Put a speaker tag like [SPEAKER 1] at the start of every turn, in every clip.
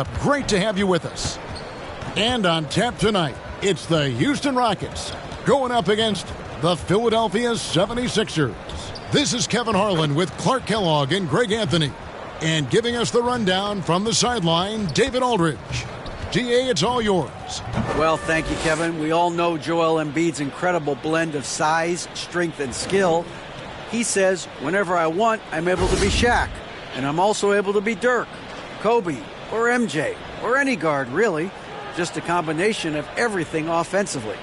[SPEAKER 1] Great to have you with us. And on tap tonight, it's the Houston Rockets going up against the Philadelphia 76ers. This is Kevin Harlan with Clark Kellogg and Greg Anthony. And giving us the rundown from the sideline, David Aldridge. DA, it's all yours.
[SPEAKER 2] Well, thank you, Kevin. We all know Joel Embiid's incredible blend of size, strength, and skill. He says, whenever I want, I'm able to be Shaq. And I'm also able to be Dirk, Kobe, or MJ, or any guard, really. Just a combination of everything offensively.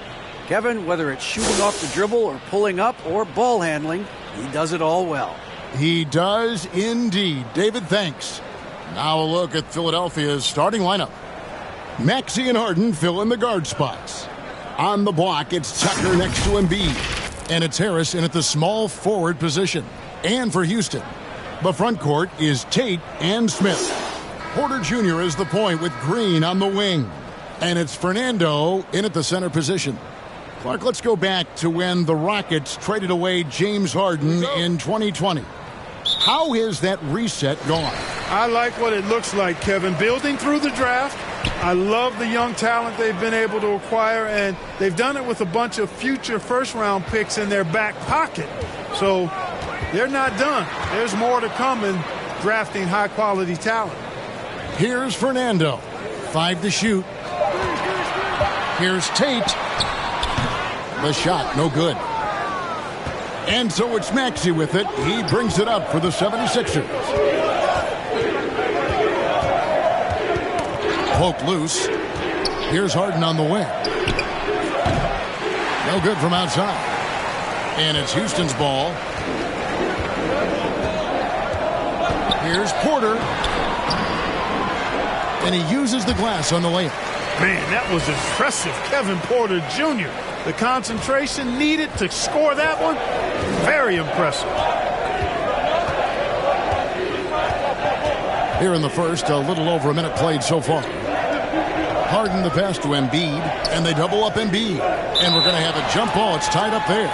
[SPEAKER 2] Kevin, whether it's shooting off the dribble or pulling up or ball handling, he does it all well.
[SPEAKER 1] He does indeed. David, thanks. Now a look at Philadelphia's starting lineup. Maxey and Harden fill in the guard spots. On the block, it's Tucker next to Embiid. And it's Harris in at the small forward position. And for Houston, the front court is Tate and Smith. Porter Jr. is the point with Green on the wing. And it's Fernando in at the center position. Clark, let's go back to when the Rockets traded away James Harden in 2020. How has that reset gone?
[SPEAKER 3] I like what it looks like, Kevin. Building through the draft. I love the young talent they've been able to acquire, and they've done it with a bunch of future first-round picks in their back pocket. So they're not done. There's more to come in drafting high-quality talent.
[SPEAKER 1] Here's Fernando. 5 to shoot. Here's Tate. The shot, no good. And so it's Maxey with it. He brings it up for the 76ers. Poke loose. Here's Harden on the wing. No good from outside. And it's Houston's ball. Here's Porter. And he uses the glass on the layup.
[SPEAKER 3] Man, that was impressive. Kevin Porter Jr. The concentration needed to score that one. Very impressive.
[SPEAKER 1] Here in the first, a little over a minute played so far. Harden the pass to Embiid, and they double up Embiid. And we're going to have a jump ball. It's tied up there.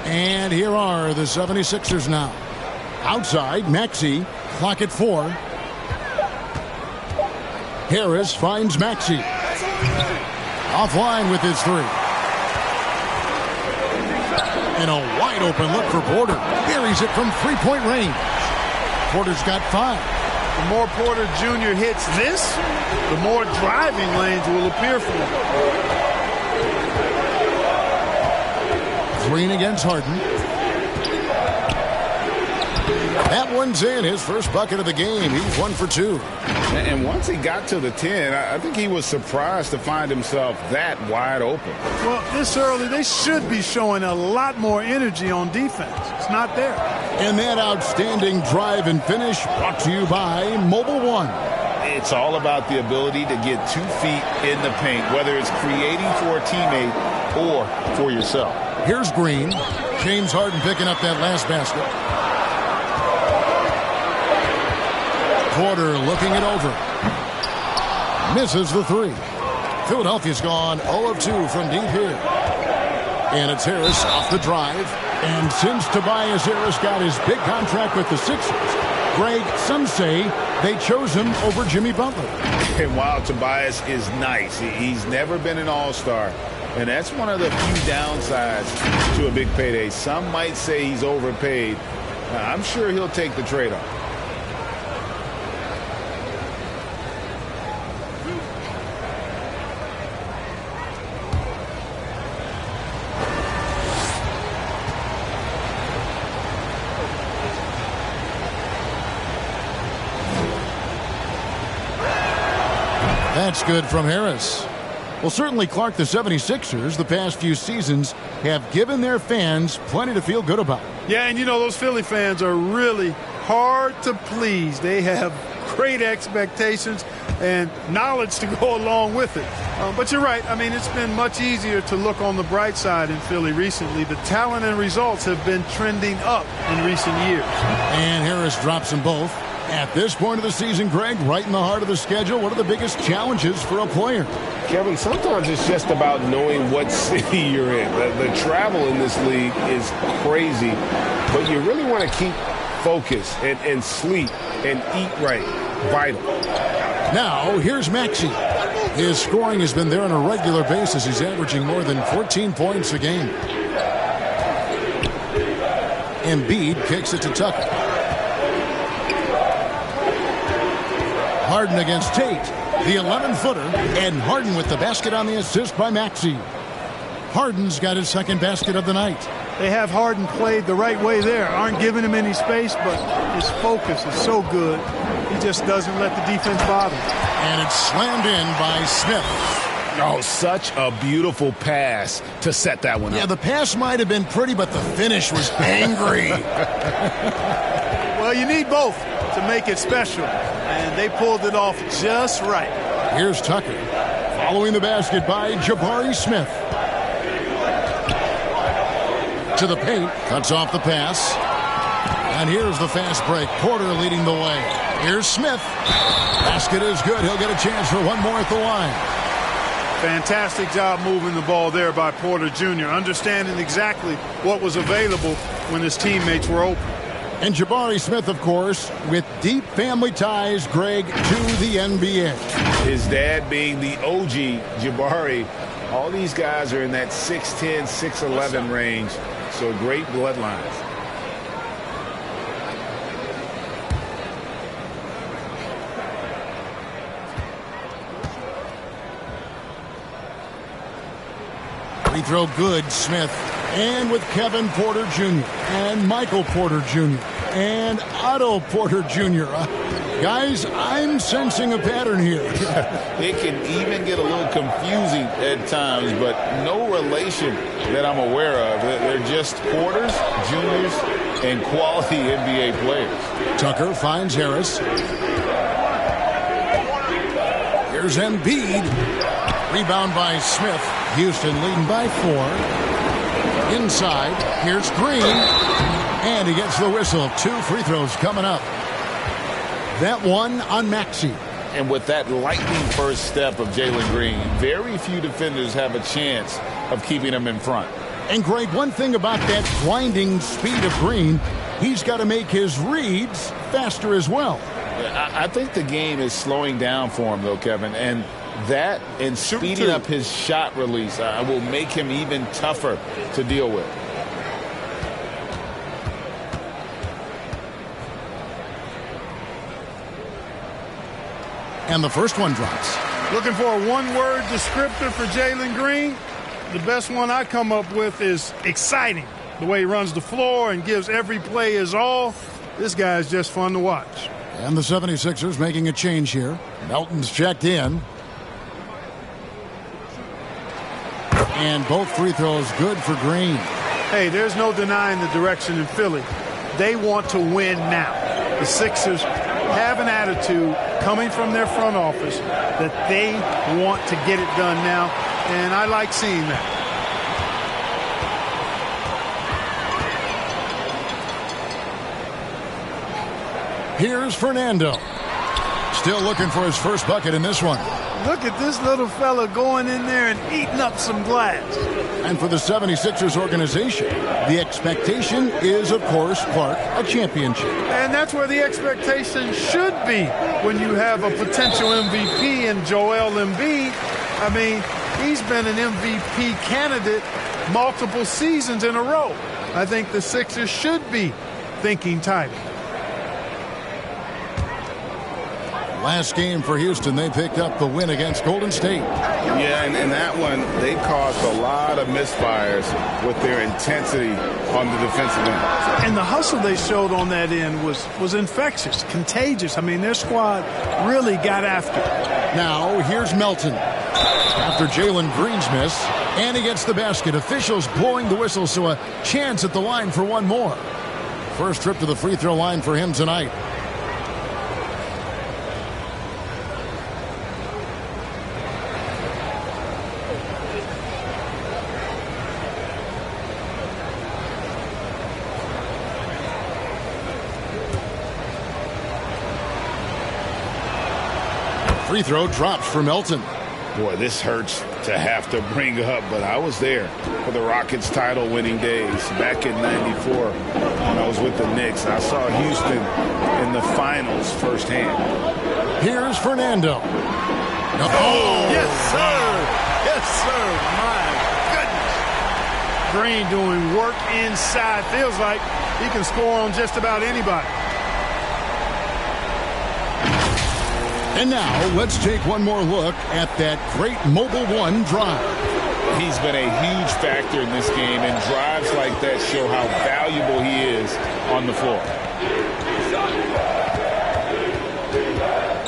[SPEAKER 1] And here are the 76ers now. Outside, Maxey, clock at 4. Harris finds Maxey. Offline with his 3. And a wide open look for Porter. Buries it from three-point range. Porter's got 5.
[SPEAKER 3] The more Porter Jr. hits this, the more driving lanes will appear for him.
[SPEAKER 1] Green against Harden. That one's in. His first bucket of the game. He's 1 for 2.
[SPEAKER 4] And once he got to the 10, I think he was surprised to find himself that wide open.
[SPEAKER 3] Well, this early, they should be showing a lot more energy on defense. It's not there.
[SPEAKER 1] And that outstanding drive and finish brought to you by Mobile One.
[SPEAKER 4] It's all about the ability to get 2 feet in the paint, whether it's creating for a teammate or for yourself.
[SPEAKER 1] Here's Green. James Harden picking up that last basket. Porter looking it over. Misses the 3. Philadelphia's gone 0 of 2 from deep here. And it's Harris off the drive. And since Tobias Harris got his big contract with the Sixers, Greg, some say they chose him over Jimmy Butler.
[SPEAKER 4] And while Tobias is nice, he's never been an all-star. And that's one of the few downsides to a big payday. Some might say he's overpaid. I'm sure he'll take the trade-off.
[SPEAKER 1] That's good from Harris. Well, certainly, Clark, the 76ers, the past few seasons, have given their fans plenty to feel good about.
[SPEAKER 3] Yeah, and you know, those Philly fans are really hard to please. They have great expectations and knowledge to go along with it. But you're right. I mean, it's been much easier to look on the bright side in Philly recently. The talent and results have been trending up in recent years.
[SPEAKER 1] And Harris drops them both. At this point of the season, Greg, right in the heart of the schedule, what are the biggest challenges for a player?
[SPEAKER 5] Kevin, sometimes it's just about knowing what city you're in. The travel in this league is crazy, but you really want to keep focus and sleep and eat right. Vital.
[SPEAKER 1] Now, here's Maxey. His scoring has been there on a regular basis. He's averaging more than 14 points a game. Embiid kicks it to Tucker. Harden against Tate. The 11-footer. And Harden with the basket on the assist by Maxey. Harden's got his second basket of the night.
[SPEAKER 3] They have Harden played the right way there. Aren't giving him any space, but his focus is so good. He just doesn't let the defense bother him.
[SPEAKER 1] And it's slammed in by Smith.
[SPEAKER 4] Oh, such a beautiful pass to set that one up.
[SPEAKER 1] Yeah, the pass might have been pretty, but the finish was angry.
[SPEAKER 3] Well, you need both to make it special, and they pulled it off just right.
[SPEAKER 1] Here's Tucker. Following the basket by Jabari Smith. To the paint. Cuts off the pass. And here's the fast break. Porter leading the way. Here's Smith. Basket is good. He'll get a chance for one more at the line.
[SPEAKER 3] Fantastic job moving the ball there by Porter Jr., understanding exactly what was available when his teammates were open.
[SPEAKER 1] And Jabari Smith, of course, with deep family ties, Greg, to the NBA.
[SPEAKER 4] His dad being the OG Jabari. All these guys are in that 6'10", 6'11" range. So great bloodlines.
[SPEAKER 1] Free throw good, Smith. And with Kevin Porter Jr. and Michael Porter Jr. and Otto Porter Jr. Guys, I'm sensing a pattern here.
[SPEAKER 4] It can even get a little confusing at times, but no relation that I'm aware of. They're just Porters, Juniors, and quality NBA players.
[SPEAKER 1] Tucker finds Harris. Here's Embiid. Rebound by Smith. Houston leading by 4. Inside, here's Green. And he gets the whistle. 2 free throws coming up. That one on Maxey.
[SPEAKER 4] And with that lightning first step of Jalen Green, very few defenders have a chance of keeping him in front.
[SPEAKER 1] And Greg, one thing about that grinding speed of Green, he's got to make his reads faster as well.
[SPEAKER 4] I think the game is slowing down for him, though, Kevin. And that and speeding up his shot release will make him even tougher to deal with.
[SPEAKER 1] And the first one drops.
[SPEAKER 3] Looking for a one-word descriptor for Jalen Green? The best one I come up with is exciting. The way he runs the floor and gives every play his all. This guy is just fun to watch.
[SPEAKER 1] And the 76ers making a change here. Melton's checked in. And both free throws good for Green.
[SPEAKER 3] Hey, there's no denying the direction in Philly. They want to win now. The Sixers have an attitude coming from their front office that they want to get it done now, and I like seeing that.
[SPEAKER 1] Here's Fernando. Still looking for his first bucket in this one.
[SPEAKER 3] Look at this little fella going in there and eating up some glass.
[SPEAKER 1] And for the 76ers organization, the expectation is, of course, Clark, a championship.
[SPEAKER 3] And that's where the expectation should be when you have a potential MVP in Joel Embiid. I mean, he's been an MVP candidate multiple seasons in a row. I think the Sixers should be thinking title.
[SPEAKER 1] Last game for Houston, they picked up the win against Golden State.
[SPEAKER 5] Yeah, and in that one, they caused a lot of misfires with their intensity on the defensive end.
[SPEAKER 3] And the hustle they showed on that end was infectious, contagious. I mean, their squad really got after it.
[SPEAKER 1] Now, here's Melton. After Jalen Green's miss, and he gets the basket. Officials blowing the whistle, so a chance at the line for one more. First trip to the free throw line for him tonight. free throw drops for Melton.
[SPEAKER 4] Boy, this hurts to have to bring up, but I was there for the Rockets title-winning days back in '94 when I was with the Knicks. I saw Houston in the finals firsthand.
[SPEAKER 1] Here's Fernando.
[SPEAKER 3] Oh, yes, sir. Yes, sir. My goodness. Green doing work inside. Feels like he can score on just about anybody.
[SPEAKER 1] And now let's take one more look at that great Mobile One drive.
[SPEAKER 4] He's been a huge factor in this game, and drives like that show how valuable he is on the floor.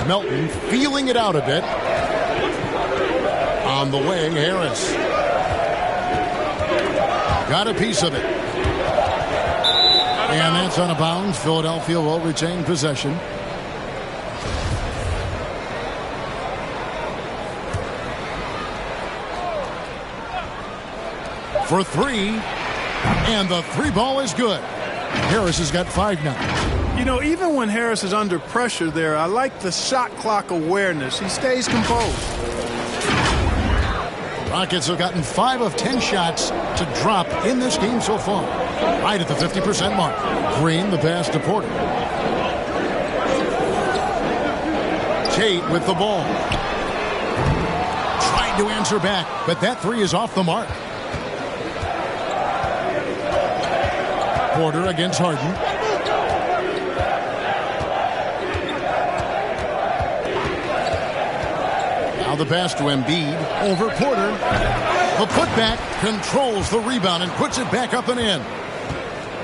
[SPEAKER 1] Melton feeling it out a bit. On the way, Harris. Got a piece of it. And that's out of bounds. Philadelphia will retain possession. For three, and the three ball is good. Harris has got 5 now.
[SPEAKER 3] You know, even when Harris is under pressure there, I like the shot clock awareness. He stays composed.
[SPEAKER 1] Rockets have gotten 5 of 10 shots to drop in this game so far. Right at the 50% mark. Green, the pass to Porter. Tate with the ball. Tried to answer back, but that three is off the mark. Porter against Harden. Now the pass to Embiid over Porter. The putback controls the rebound and puts it back up and in.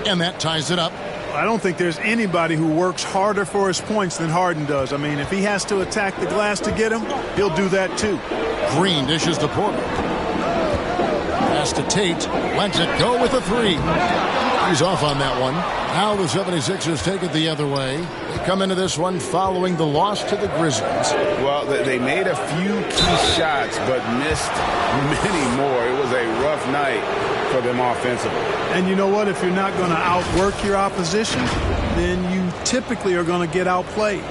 [SPEAKER 1] And that ties it up.
[SPEAKER 3] I don't think there's anybody who works harder for his points than Harden does. I mean, if he has to attack the glass to get him, he'll do that too.
[SPEAKER 1] Green dishes to Porter. Pass to Tate. Lets it go with a three. He's off on that one. Now the 76ers take it the other way. They come into this one following the loss to the Grizzlies.
[SPEAKER 4] Well, they made a few key shots, but missed many more. It was a rough night for them offensively.
[SPEAKER 3] And you know what? If you're not going to outwork your opposition, then you typically are going to get outplayed.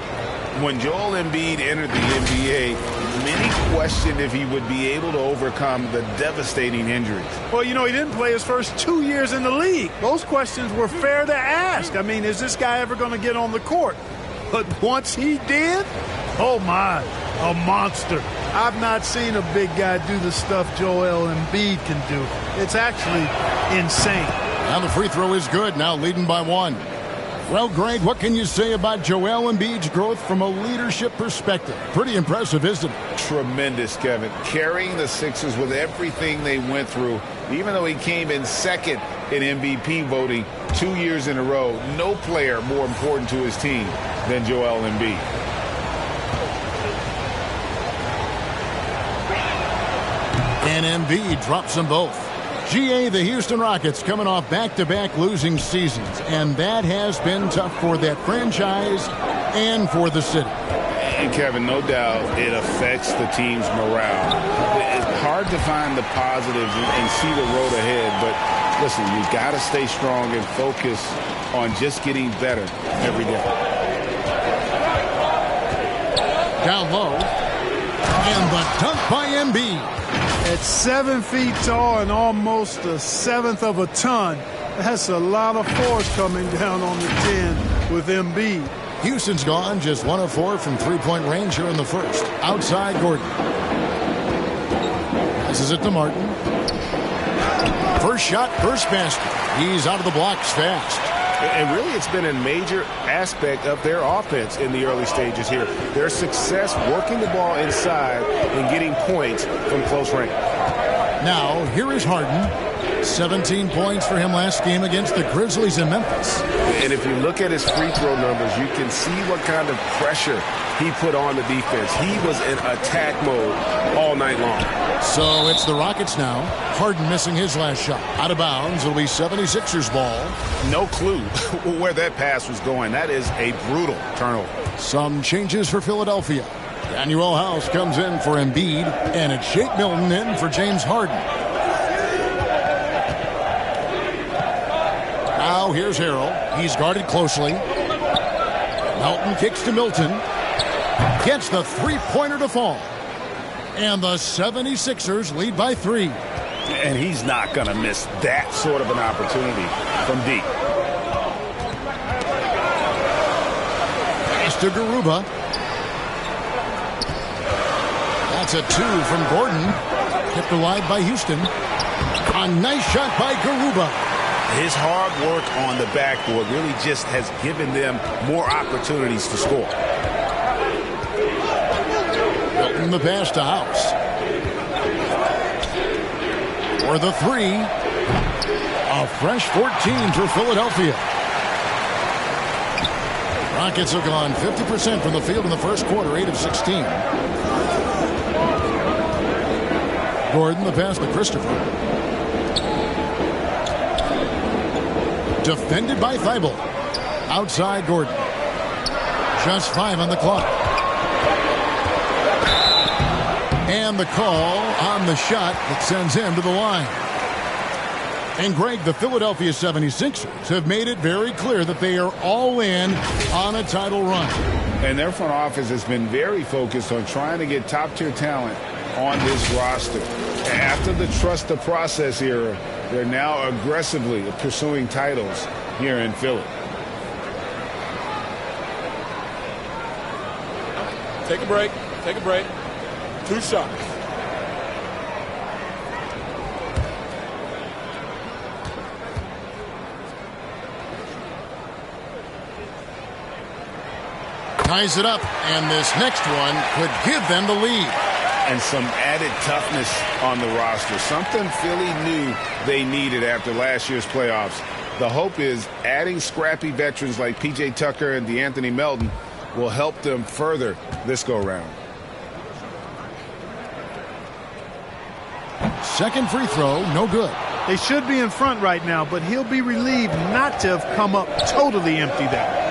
[SPEAKER 4] When Joel Embiid entered the NBA, many questioned if he would be able to overcome the devastating injuries.
[SPEAKER 3] Well, you know, he didn't play his first 2 years in the league. Those questions were fair to ask. I mean, is this guy ever going to get on the court? But once he did, oh my, a monster. I've not seen a big guy do the stuff Joel Embiid can do. It's actually insane.
[SPEAKER 1] Now the free throw is good, now leading by 1. Well, Greg, what can you say about Joel Embiid's growth from a leadership perspective? Pretty impressive, isn't it?
[SPEAKER 4] Tremendous, Kevin. Carrying the Sixers with everything they went through, even though he came in second in MVP voting 2 years in a row, no player more important to his team than Joel Embiid.
[SPEAKER 1] And Embiid drops them both. GA, the Houston Rockets coming off back-to-back losing seasons, and that has been tough for that franchise and for the city.
[SPEAKER 4] And Kevin, no doubt it affects the team's morale. It's hard to find the positives and see the road ahead, but listen, you got to stay strong and focus on just getting better every day.
[SPEAKER 1] Down low, and the dunk by Embiid.
[SPEAKER 3] At 7 feet tall and almost a seventh of a ton, that's a lot of force coming down on the 10 with Embiid.
[SPEAKER 1] Houston's gone just 1 of 4 from three-point range here in the first. Outside Gordon. Passes it to Martin. First shot, first basket. He's out of the blocks fast.
[SPEAKER 5] And really, it's been a major aspect of their offense in the early stages here. Their success working the ball inside and getting points from close range.
[SPEAKER 1] Now, here is Harden. 17 points for him last game against the Grizzlies in Memphis.
[SPEAKER 5] And if you look at his free throw numbers, you can see what kind of pressure he put on the defense. He was in attack mode all night long.
[SPEAKER 1] So it's the Rockets now. Harden missing his last shot. Out of bounds. It'll be 76ers ball.
[SPEAKER 5] No clue where that pass was going. That is a brutal turnover.
[SPEAKER 1] Some changes for Philadelphia. Daniel House comes in for Embiid, and it's Shake Milton in for James Harden. Now here's Harrell. He's guarded closely. Melton kicks to Milton. Gets the three-pointer to fall. And the 76ers lead by 3.
[SPEAKER 4] And he's not going to miss that sort of an opportunity from deep.
[SPEAKER 1] Pass to Garuba. That's a 2 from Gordon. Kept alive by Houston. A nice shot by Garuba.
[SPEAKER 4] His hard work on the backboard really just has given them more opportunities to score.
[SPEAKER 1] Milton the pass to House. For the 3. A fresh 14 for Philadelphia. Rockets have gone 50% from the field in the first quarter, 8 of 16. Gordon the pass to Christopher. Defended by Thibault. Outside Gordon. Just 5 on the clock. And the call on the shot that sends him to the line. And Greg, the Philadelphia 76ers have made it very clear that they are all in on a title run.
[SPEAKER 4] And their front office has been very focused on trying to get top-tier talent on this roster. After the trust the process era, they're now aggressively pursuing titles here in Philly.
[SPEAKER 6] Take a break. Take a break. 2 shots.
[SPEAKER 1] Ties it up, and this next one could give them the lead.
[SPEAKER 4] And some added toughness on the roster. Something Philly knew they needed after last year's playoffs. The hope is adding scrappy veterans like P.J. Tucker and DeAnthony Melton will help them further this go-round.
[SPEAKER 1] Second free throw, no good.
[SPEAKER 3] They should be in front right now, but he'll be relieved not to have come up totally empty there.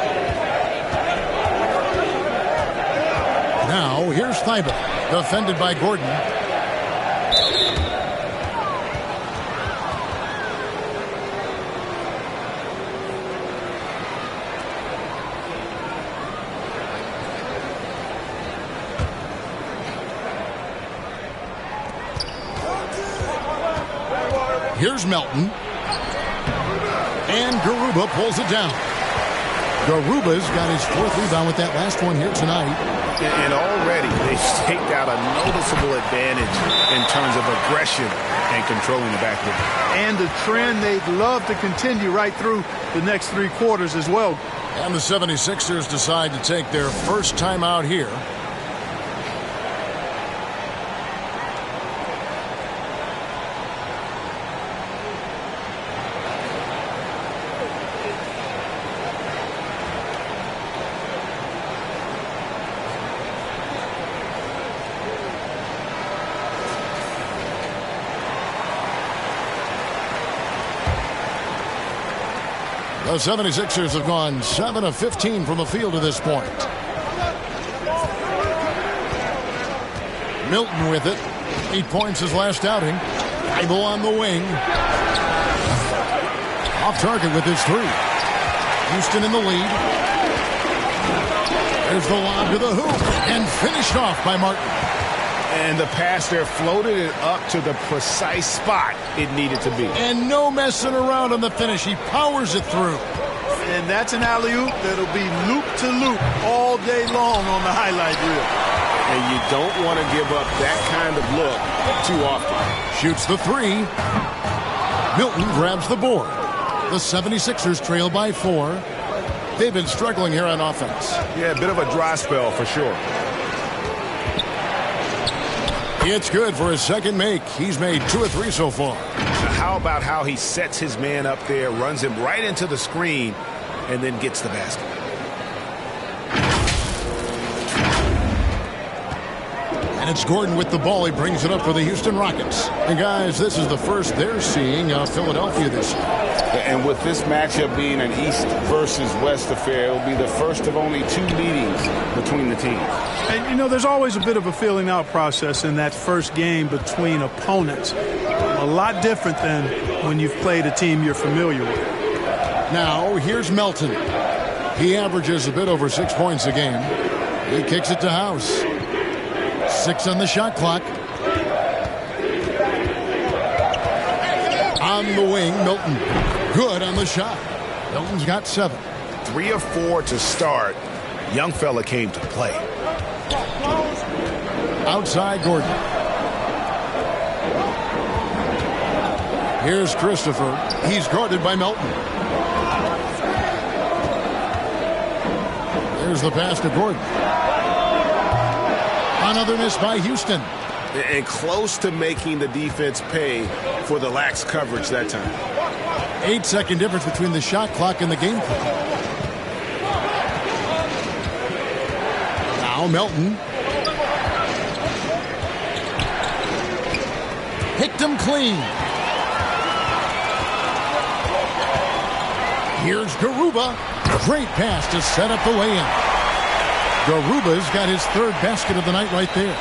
[SPEAKER 1] Now, here's Thibault, defended by Gordon. Here's Melton. And Garuba pulls it down. Garuba's got his 4th rebound with that last one here tonight.
[SPEAKER 4] And already they've staked out a noticeable advantage in terms of aggression and controlling the backcourt.
[SPEAKER 3] And a trend they'd love to continue right through the next 3 quarters as well.
[SPEAKER 1] And the 76ers decide to take their first time out here. The 76ers have gone 7 of 15 from the field to this point. Milton with it. 8 points his last outing. Thibault on the wing. Off target with his 3. Houston in the lead. There's the lob to the hoop. And finished off by Martin.
[SPEAKER 4] And the pass there floated it up to the precise spot it needed to be.
[SPEAKER 1] And no messing around on the finish. He powers it through.
[SPEAKER 3] And that's an alley-oop that'll be loop-to-loop all day long on the highlight reel.
[SPEAKER 5] And you don't want to give up that kind of look too often.
[SPEAKER 1] Shoots the 3. Milton grabs the board. The 76ers trail by 4. They've been struggling here on offense.
[SPEAKER 4] Yeah, a bit of a dry spell for sure.
[SPEAKER 1] It's good for his second make. He's made 2 of 3 so far.
[SPEAKER 4] How about how he sets his man up there, runs him right into the screen, and then gets the basket.
[SPEAKER 1] And it's Gordon with the ball. He brings it up for the Houston Rockets. And guys, this is the first they're seeing Philadelphia this year.
[SPEAKER 5] And with this matchup being an East versus West affair, it will be the first of only 2 meetings between the teams.
[SPEAKER 3] And, you know, there's always a bit of a feeling out process in that first game between opponents. A lot different than when you've played a team you're familiar with.
[SPEAKER 1] Now, here's Melton. He averages a bit over 6 points a game. He kicks it to House. 6 on the shot clock. On the wing, Milton. Good on the shot. Milton's got 7.
[SPEAKER 4] 3 of 4 to start. Young fella came to play.
[SPEAKER 1] Outside Gordon. Here's Christopher. He's guarded by Milton. There's the pass to Gordon. Another miss by Houston.
[SPEAKER 5] And close to making the defense pay for the lax coverage that time.
[SPEAKER 1] 8-second difference between the shot clock and the game clock. Now Milton. Picked him clean. Here's Garuba. Great pass to set up the lay-in. Garuba's got his 3rd basket of the night right there.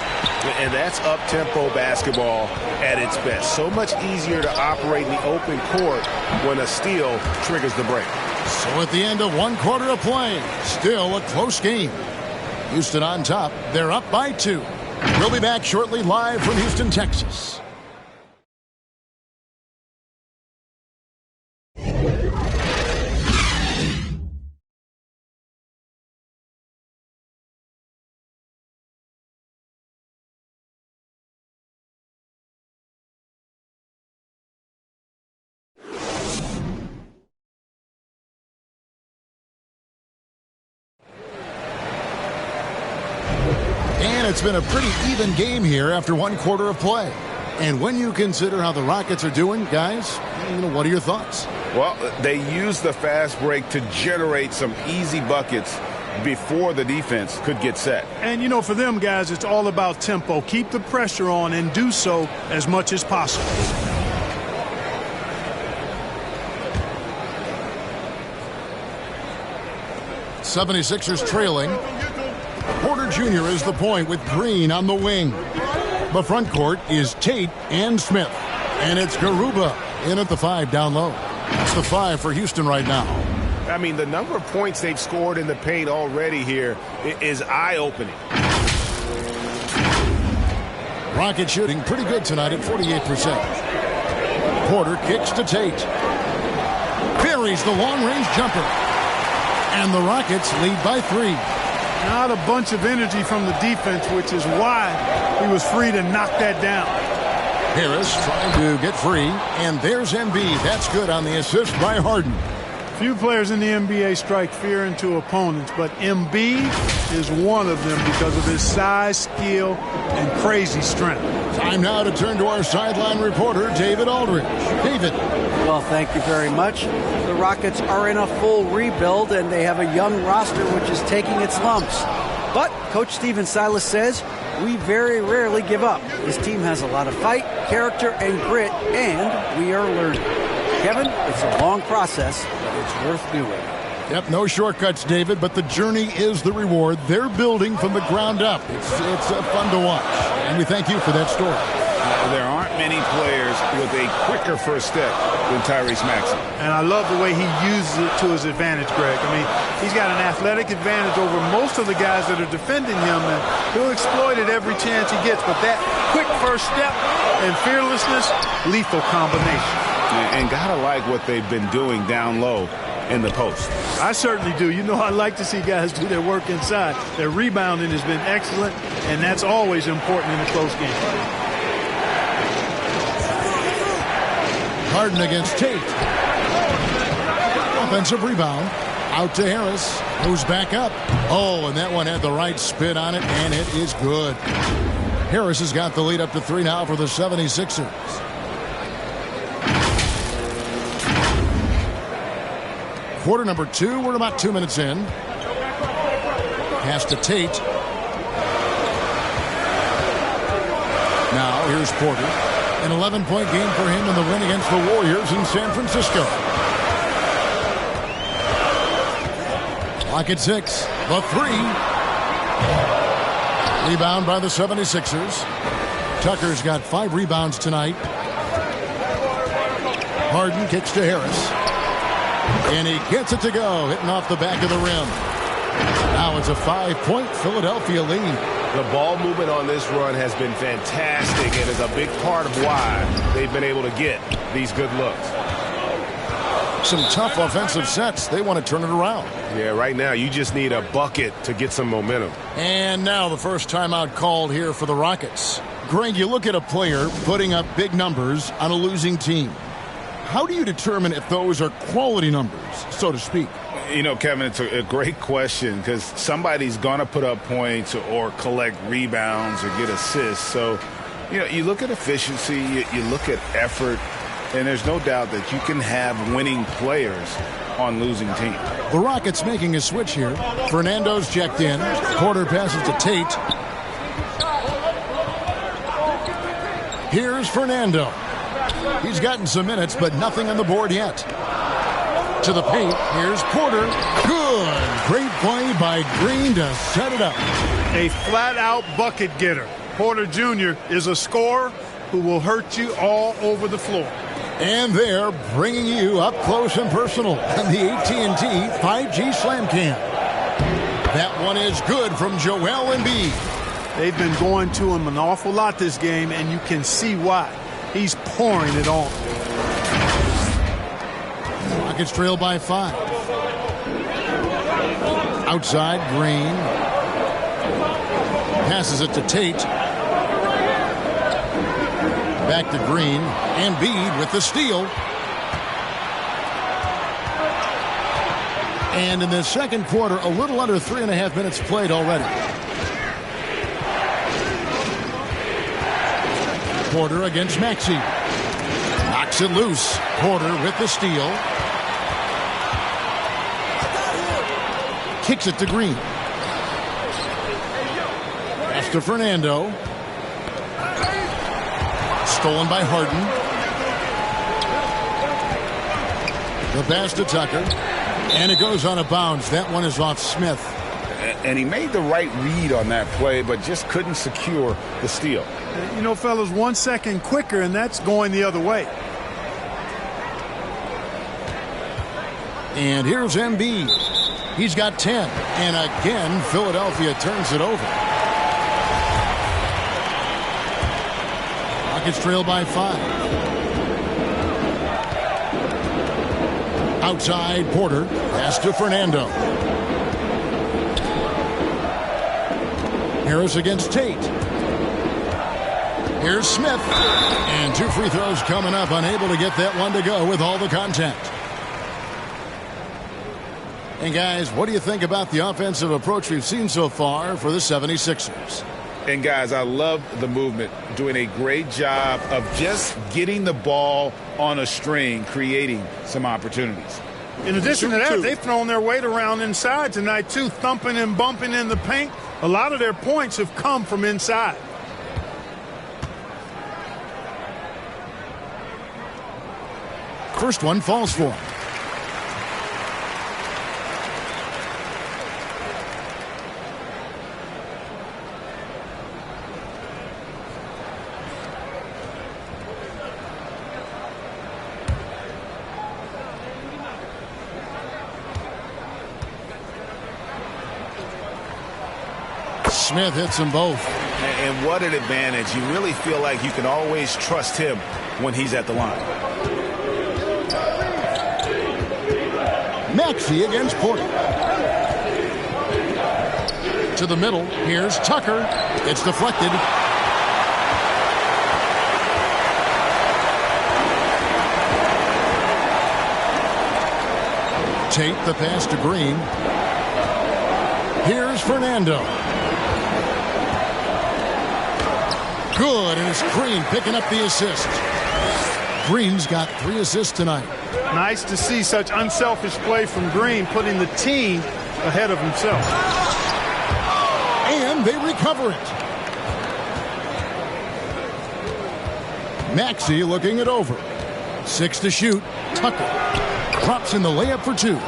[SPEAKER 5] And that's up-tempo basketball at its best. So much easier to operate in the open court when a steal triggers the break.
[SPEAKER 1] So at the end of 1 quarter of play, still a close game. Houston on top. They're up by 2. We'll be back shortly live from Houston, Texas. And it's been a pretty even game here after 1 quarter of play. And when you consider how the Rockets are doing, guys, what are your thoughts?
[SPEAKER 5] Well, they used the fast break to generate some easy buckets before the defense could get set.
[SPEAKER 3] And, for them, guys, it's all about tempo. Keep the pressure on and do so as much as possible.
[SPEAKER 1] '76ers trailing. Porter Jr. is the point with Green on the wing. The front court is Tate and Smith. And it's Garuba in at the 5 down low. That's the 5 for Houston right now.
[SPEAKER 5] I mean, the number of points they've scored in the paint already here is eye-opening.
[SPEAKER 1] Rocket shooting pretty good tonight at 48%. Porter kicks to Tate. Buries the long-range jumper. And the Rockets lead by 3.
[SPEAKER 3] Not a bunch of energy from the defense, which is why he was free to knock that down.
[SPEAKER 1] Harris trying to get free, and there's Embiid. That's good on the assist by Harden.
[SPEAKER 3] Few players in the NBA strike fear into opponents, but Embiid is one of them because of his size, skill, and crazy strength.
[SPEAKER 1] Time now to turn to our sideline reporter, David Aldridge. David.
[SPEAKER 2] Well, thank you very much. The Rockets are in a full rebuild, and they have a young roster which is taking its lumps. But Coach Stephen Silas says, we very rarely give up. This team has a lot of fight, character, and grit, and we are learning. Kevin, it's a long process, but it's worth doing.
[SPEAKER 1] Yep, no shortcuts, David, but the journey is the reward. They're building from the ground up. It's fun to watch, and we thank you for that story.
[SPEAKER 4] There aren't many players with a quicker first step than Tyrese Maxey.
[SPEAKER 3] And I love the way he uses it to his advantage, Greg. I mean, he's got an athletic advantage over most of the guys that are defending him, and he'll exploit it every chance he gets. But that quick first step and fearlessness, lethal combination.
[SPEAKER 4] And gotta like what they've been doing down low in the post.
[SPEAKER 3] I certainly do. I like to see guys do their work inside. Their rebounding has been excellent, and that's always important in a close game.
[SPEAKER 1] Harden against Tate. Offensive rebound. Out to Harris. Goes back up. Oh, and that one had the right spin on it, and it is good. Harris has got the lead up to 3 now for the 76ers. Quarter number 2. We're about 2 minutes in. Pass to Tate. Now here's Porter. An 11-point game for him in the win against the Warriors in San Francisco. Clock at 6. The 3. Rebound by the 76ers. Tucker's got 5 rebounds tonight. Harden kicks to Harris. And he gets it to go, hitting off the back of the rim. Now it's a 5-point Philadelphia lead.
[SPEAKER 5] The ball movement on this run has been fantastic and is a big part of why they've been able to get these good looks.
[SPEAKER 1] Some tough offensive sets. They want to turn it around.
[SPEAKER 5] Yeah, right now you just need a bucket to get some momentum.
[SPEAKER 1] And now the first timeout called here for the Rockets. Greg, you look at a player putting up big numbers on a losing team. How do you determine if those are quality numbers, so to speak?
[SPEAKER 4] You know, Kevin, it's a great question because somebody's going to put up points or collect rebounds or get assists. So, you know, you look at efficiency, you look at effort, and there's no doubt that you can have winning players on losing teams.
[SPEAKER 1] The Rockets making a switch here. Fernando's checked in. Porter passes to Tate. Here's Fernando. He's gotten some minutes, but nothing on the board yet. To the paint. Here's Porter. Good. Great play by Green to set it up.
[SPEAKER 3] A flat-out bucket getter. Porter Jr. is a scorer who will hurt you all over the floor.
[SPEAKER 1] And they're bringing you up close and personal on the AT&T 5G Slam Cam. That one is good from Joel Embiid.
[SPEAKER 3] They've been going to him an awful lot this game, and you can see why. He's pouring it on.
[SPEAKER 1] Rockets trail by 5. Outside, Green. Passes it to Tate. Back to Green. Embiid with the steal. And in the second quarter, a little under 3.5 minutes played already. Porter against Maxey. Knocks it loose. Porter with the steal. Kicks it to Green. Pass to Fernando. Stolen by Harden. The pass to Tucker. And it goes on a bounce. That one is off Smith.
[SPEAKER 4] And he made the right read on that play, but just couldn't secure the steal.
[SPEAKER 3] You know, fellas, 1 second quicker, and that's going the other way.
[SPEAKER 1] And here's Embiid. He's got 10. And again, Philadelphia turns it over. Rockets trail by 5. Outside, Porter. Pass to Fernando. Harris against Tate. Here's Smith. And 2 free throws coming up. Unable to get that one to go with all the contact. And guys, what do you think about the offensive approach we've seen so far for the 76ers?
[SPEAKER 4] And guys, I love the movement. Doing a great job of just getting the ball on a string, creating some opportunities.
[SPEAKER 3] In addition to that, they've thrown their weight around inside tonight, too, thumping and bumping in the paint. A lot of their points have come from inside.
[SPEAKER 1] First one falls for him. Smith hits them both.
[SPEAKER 4] And what an advantage. You really feel like you can always trust him when he's at the line.
[SPEAKER 1] Maxey against Porter. To the middle. Here's Tucker. It's deflected. Tate the pass to Green. Here's Fernando. Good, and it's Green picking up the assist. Green's got 3 assists tonight.
[SPEAKER 3] Nice to see such unselfish play from Green, putting the team ahead of himself.
[SPEAKER 1] And they recover it. Maxey looking it over. 6 to shoot. Tucker drops in the layup for 2.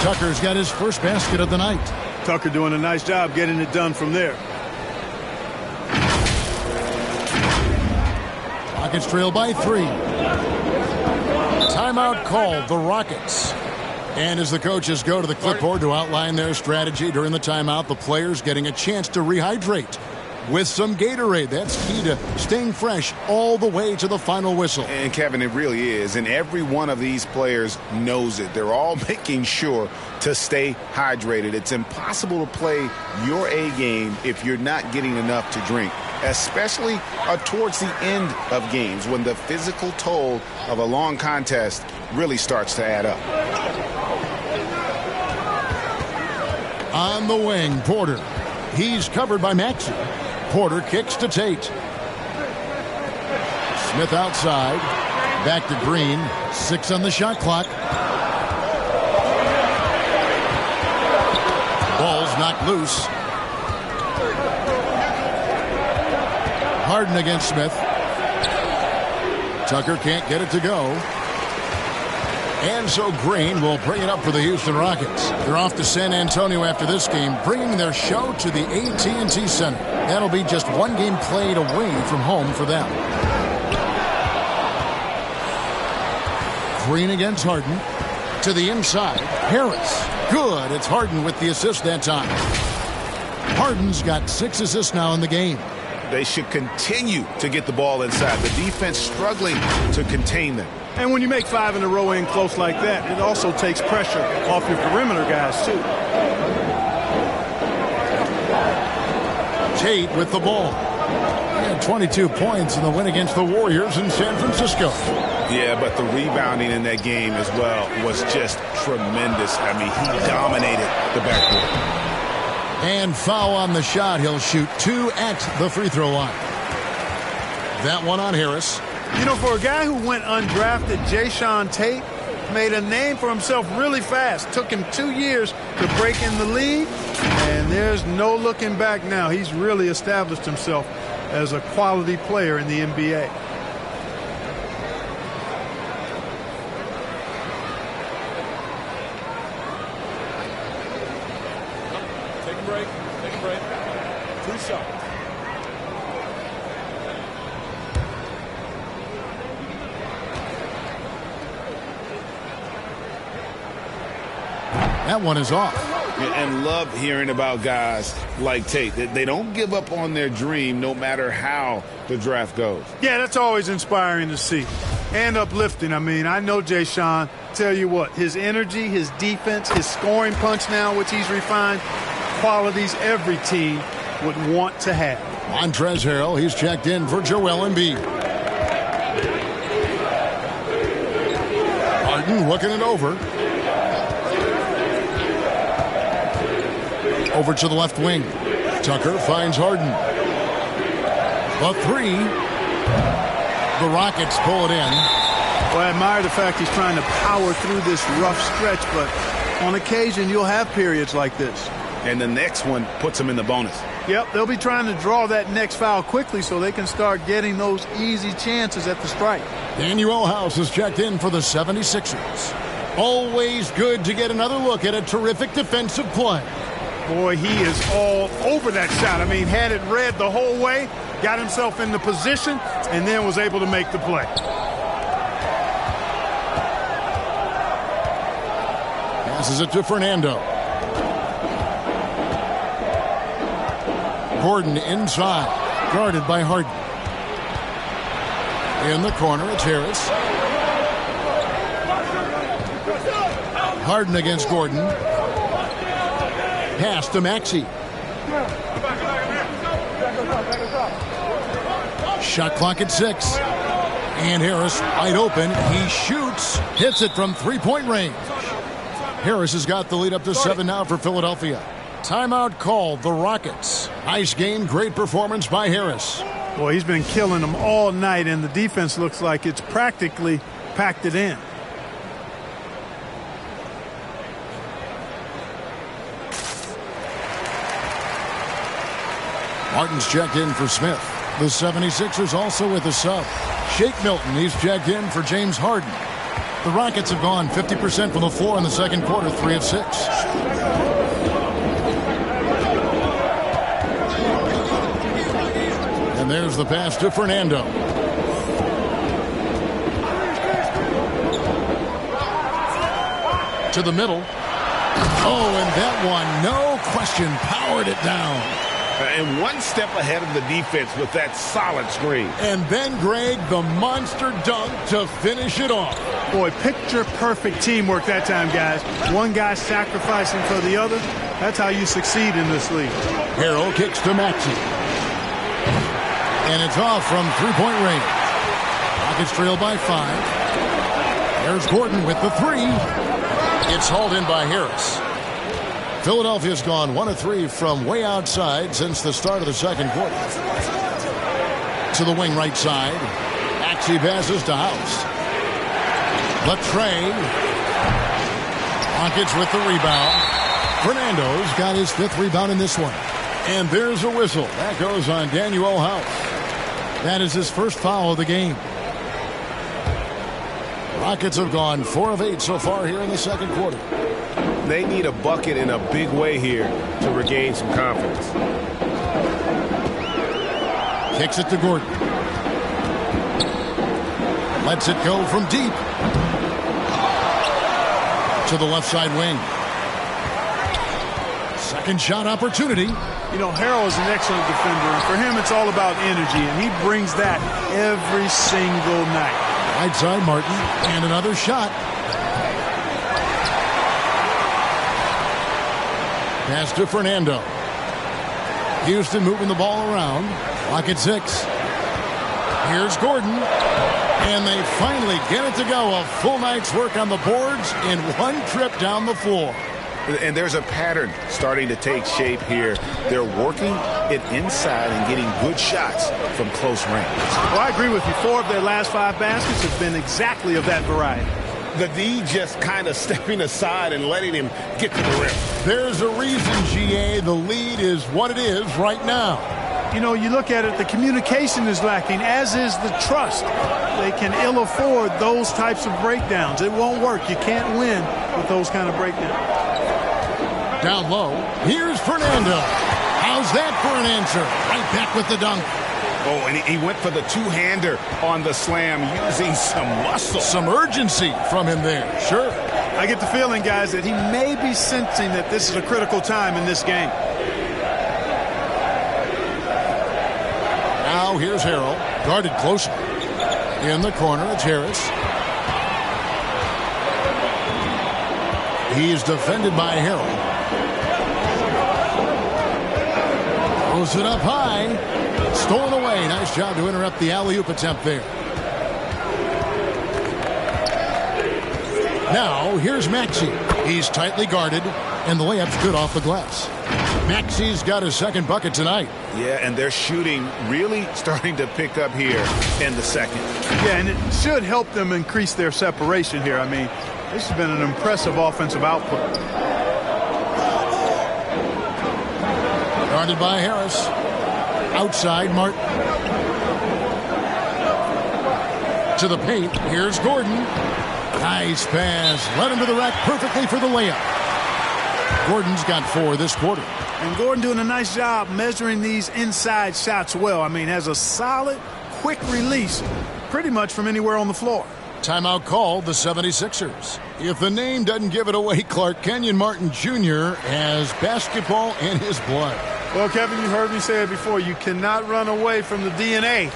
[SPEAKER 1] Tucker's got his first basket of the night.
[SPEAKER 3] Tucker doing a nice job getting it done from there. Rockets trail by 3. Timeout called, the Rockets.
[SPEAKER 1] And as the coaches go to the clipboard to outline their strategy during the timeout, the players getting a chance to rehydrate with some Gatorade. That's key to staying fresh all the way to the final whistle.
[SPEAKER 4] And, Kevin, it really is. And every one of these players knows it. They're all making sure to stay hydrated. It's impossible to play your A game if you're not getting enough to drink, especially towards the end of games when the physical toll of a long contest really starts to add up.
[SPEAKER 1] On the wing, Porter. He's covered by Maxey. Porter kicks to Tate. Smith outside. Back to Green. 6 on the shot clock. Ball's knocked loose. Harden against Smith. Tucker can't get it to go. And so Green will bring it up for the Houston Rockets. They're off to San Antonio after this game, bringing their show to the AT&T Center. That'll be just one game played away from home for them. Green against Harden. To the inside. Harris. Good. It's Harden with the assist that time. Harden's got 6 assists now in the game.
[SPEAKER 4] They should continue to get the ball inside. The defense struggling to contain them.
[SPEAKER 3] And when you make 5 in a row in close like that, it also takes pressure off your perimeter guys, too.
[SPEAKER 1] Tate with the ball. He had 22 points in the win against the Warriors in San Francisco.
[SPEAKER 4] Yeah, but the rebounding in that game as well was just tremendous. I mean, he dominated the backcourt.
[SPEAKER 1] And foul on the shot. He'll shoot 2 at the free throw line. That one on Harris.
[SPEAKER 3] You know, for a guy who went undrafted, Jayshawn Tate made a name for himself really fast. Took him 2 years to break in the league, and there's no looking back now. He's really established himself as a quality player in the NBA.
[SPEAKER 6] Take a break. Take a break. 2 shots.
[SPEAKER 1] That one is off.
[SPEAKER 4] And love hearing about guys like Tate. They don't give up on their dream no matter how the draft goes.
[SPEAKER 3] Yeah, that's always inspiring to see. And uplifting. I mean, I know Jayshawn. Tell you what, his energy, his defense, his scoring punch now, which he's refined, qualities every team would want to have.
[SPEAKER 1] Montrezl Harrell, he's checked in for Joel Embiid. Harden looking it over. Over to the left wing. Tucker finds Harden. The 3. The Rockets pull it in.
[SPEAKER 3] Well, I admire the fact he's trying to power through this rough stretch, but on occasion you'll have periods like this.
[SPEAKER 4] And the next one puts him in the bonus.
[SPEAKER 3] Yep, they'll be trying to draw that next foul quickly so they can start getting those easy chances at the strike.
[SPEAKER 1] Daniel House is checked in for the 76ers. Always good to get another look at a terrific defensive play.
[SPEAKER 3] Boy, he is all over that shot. I mean, had it read the whole way, got himself in the position, and then was able to make the play.
[SPEAKER 1] Passes it to Fernando. Gordon inside, guarded by Harden. In the corner, it's Harris. Harden against Gordon. Pass to Maxey. Shot clock at 6. And Harris wide open. He shoots. Hits it from three-point range. Harris has got the lead up to 7 now for Philadelphia. Timeout called the Rockets. Nice game. Great performance by Harris.
[SPEAKER 3] Boy, he's been killing them all night, and the defense looks like it's practically packed it in.
[SPEAKER 1] Martin's checked in for Smith. The 76ers also with a sub. Shake Milton, he's checked in for James Harden. The Rockets have gone 50% from the floor in the second quarter, 3 of 6. And there's the pass to Fernando. To the middle. Oh, and that one, no question, powered it down.
[SPEAKER 5] And one step ahead of the defense with that solid screen.
[SPEAKER 1] And then, Greg, the monster dunk to finish it off.
[SPEAKER 3] Boy, picture-perfect teamwork that time, guys. One guy sacrificing for the other. That's how you succeed in this league.
[SPEAKER 1] Harrell kicks to Maxey. And it's off from three-point range. Rockets trail by 5. There's Gordon with the 3. It's hauled in by Harris. Philadelphia's gone 1 of 3 from way outside since the start of the second quarter. To the wing right side. Maxey passes to House. Latrey. Rockets with the rebound. Fernando's got his 5th rebound in this one. And there's a whistle. That goes on Daniel House. That is his first foul of the game. Rockets have gone 4 of 8 so far here in the second quarter.
[SPEAKER 5] They need a bucket in a big way here to regain some confidence.
[SPEAKER 1] Kicks it to Gordon. Lets it go from deep. To the left side wing. Second shot opportunity.
[SPEAKER 3] You know, Harrell is an excellent defender, and for him it's all about energy, and he brings that every single night.
[SPEAKER 1] Right side Martin, and another shot. Pass to Fernando. Houston moving the ball around. Clock at 6. Here's Gordon. And they finally get it to go. A full night's work on the boards in one trip down the floor.
[SPEAKER 4] And there's a pattern starting to take shape here. They're working it inside and getting good shots from close range.
[SPEAKER 3] Well, I agree with you. 4 of their last 5 baskets have been exactly of that variety.
[SPEAKER 5] The D just kind of stepping aside and letting him get to the rim.
[SPEAKER 1] There's a reason, GA, the lead is what it is right now.
[SPEAKER 3] You know, you look at it, the communication is lacking, as is the trust. They can ill afford those types of breakdowns. It won't work. You can't win with those kind of breakdowns.
[SPEAKER 1] Down low, here's Fernando. How's that for an answer? Right back with the dunk.
[SPEAKER 4] Oh, and he went for the two-hander on the slam, using some muscle.
[SPEAKER 1] Some urgency from him there, sure.
[SPEAKER 3] I get the feeling, guys, that he may be sensing that this is a critical time in this game.
[SPEAKER 1] Now here's Harrell, guarded closer. In the corner, it's Harris. He's defended by Harrell. Throws it up high. Stolen away. Nice job to interrupt the alley-oop attempt there. Now, here's Maxey. He's tightly guarded, and the layup's good off the glass. Maxey's got his second bucket tonight.
[SPEAKER 4] Yeah, and their shooting really starting to pick up here in the second.
[SPEAKER 3] Yeah, and it should help them increase their separation here. I mean, this has been an impressive offensive output.
[SPEAKER 1] Guarded by Harris. Outside, Martin. To the paint. Here's Gordon. Nice pass. Led him to the rack perfectly for the layup. Gordon's got 4 this quarter.
[SPEAKER 3] And Gordon doing a nice job measuring these inside shots well. I mean, has a solid, quick release pretty much from anywhere on the floor.
[SPEAKER 1] Timeout called the 76ers. If the name doesn't give it away, Clark, Kenyon Martin Jr. has basketball in his blood.
[SPEAKER 3] Well, Kevin, you heard me say it before. You cannot run away from the DNA.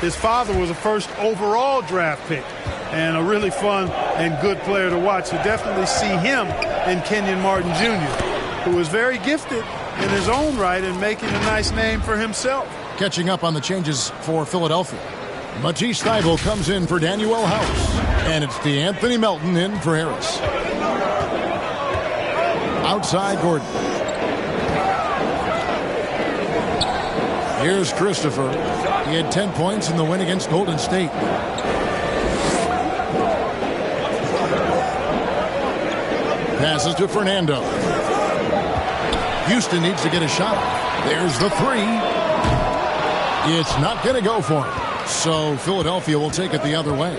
[SPEAKER 3] His father was a first overall draft pick and a really fun and good player to watch. You definitely see him in Kenyon Martin Jr., who is very gifted in his own right and making a nice name for himself.
[SPEAKER 1] Catching up on the changes for Philadelphia. Matisse Thybulle comes in for Daniel House. And it's DeAnthony Melton in for Harris. Outside Gordon. Here's Christopher. He had 10 points in the win against Golden State. Passes to Fernando. Houston needs to get a shot. There's the 3. It's not going to go for him. So Philadelphia will take it the other way.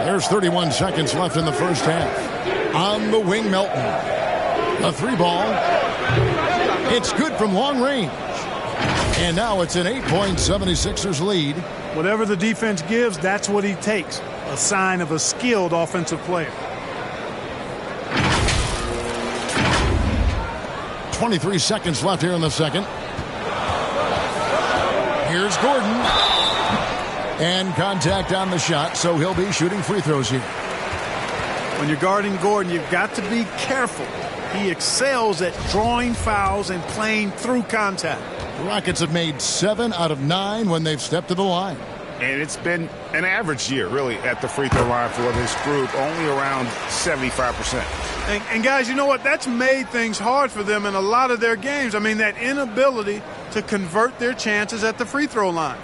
[SPEAKER 1] There's 31 seconds left in the first half. On the wing, Melton. A 3 ball. It's good from long range. And now it's an 8-point 76ers lead.
[SPEAKER 3] Whatever the defense gives, that's what he takes. a sign of a skilled offensive player.
[SPEAKER 1] 23 seconds left here in the second. Here's Gordon. And contact on the shot, so he'll be shooting free throws here.
[SPEAKER 3] When you're guarding Gordon, you've got to be careful. He excels at drawing fouls and playing through contact.
[SPEAKER 1] The Rockets have made 7 out of 9 when they've stepped to the line.
[SPEAKER 4] And it's been an average year, really, at the free throw line for this group, only around 75%.
[SPEAKER 3] And guys, you know what? That's made things hard for them in a lot of their games. I mean, that inability to convert their chances at the free throw line.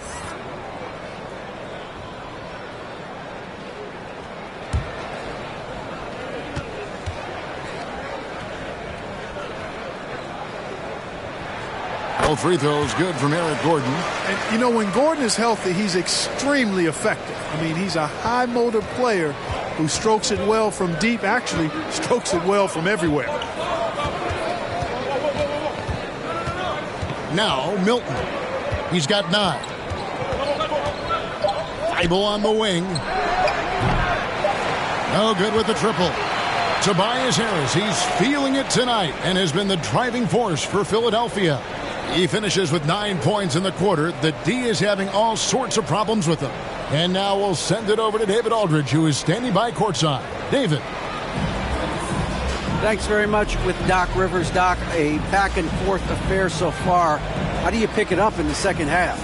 [SPEAKER 1] Both free throws good from Eric Gordon.
[SPEAKER 3] And, you know, when Gordon is healthy, he's extremely effective. I mean, he's a high-motor player who strokes it well from deep, actually strokes it well from everywhere.
[SPEAKER 1] Now, Milton. He's got 9. Thibault on the wing. No good with the triple. Tobias Harris, he's feeling it tonight and has been the driving force for Philadelphia. He finishes with 9 points in the quarter. The D is having all sorts of problems with him. And now we'll send it over to David Aldridge, who is standing by courtside. David.
[SPEAKER 2] Thanks very much with Doc Rivers. Doc, a back-and-forth affair so far. How do you pick it up in the second half?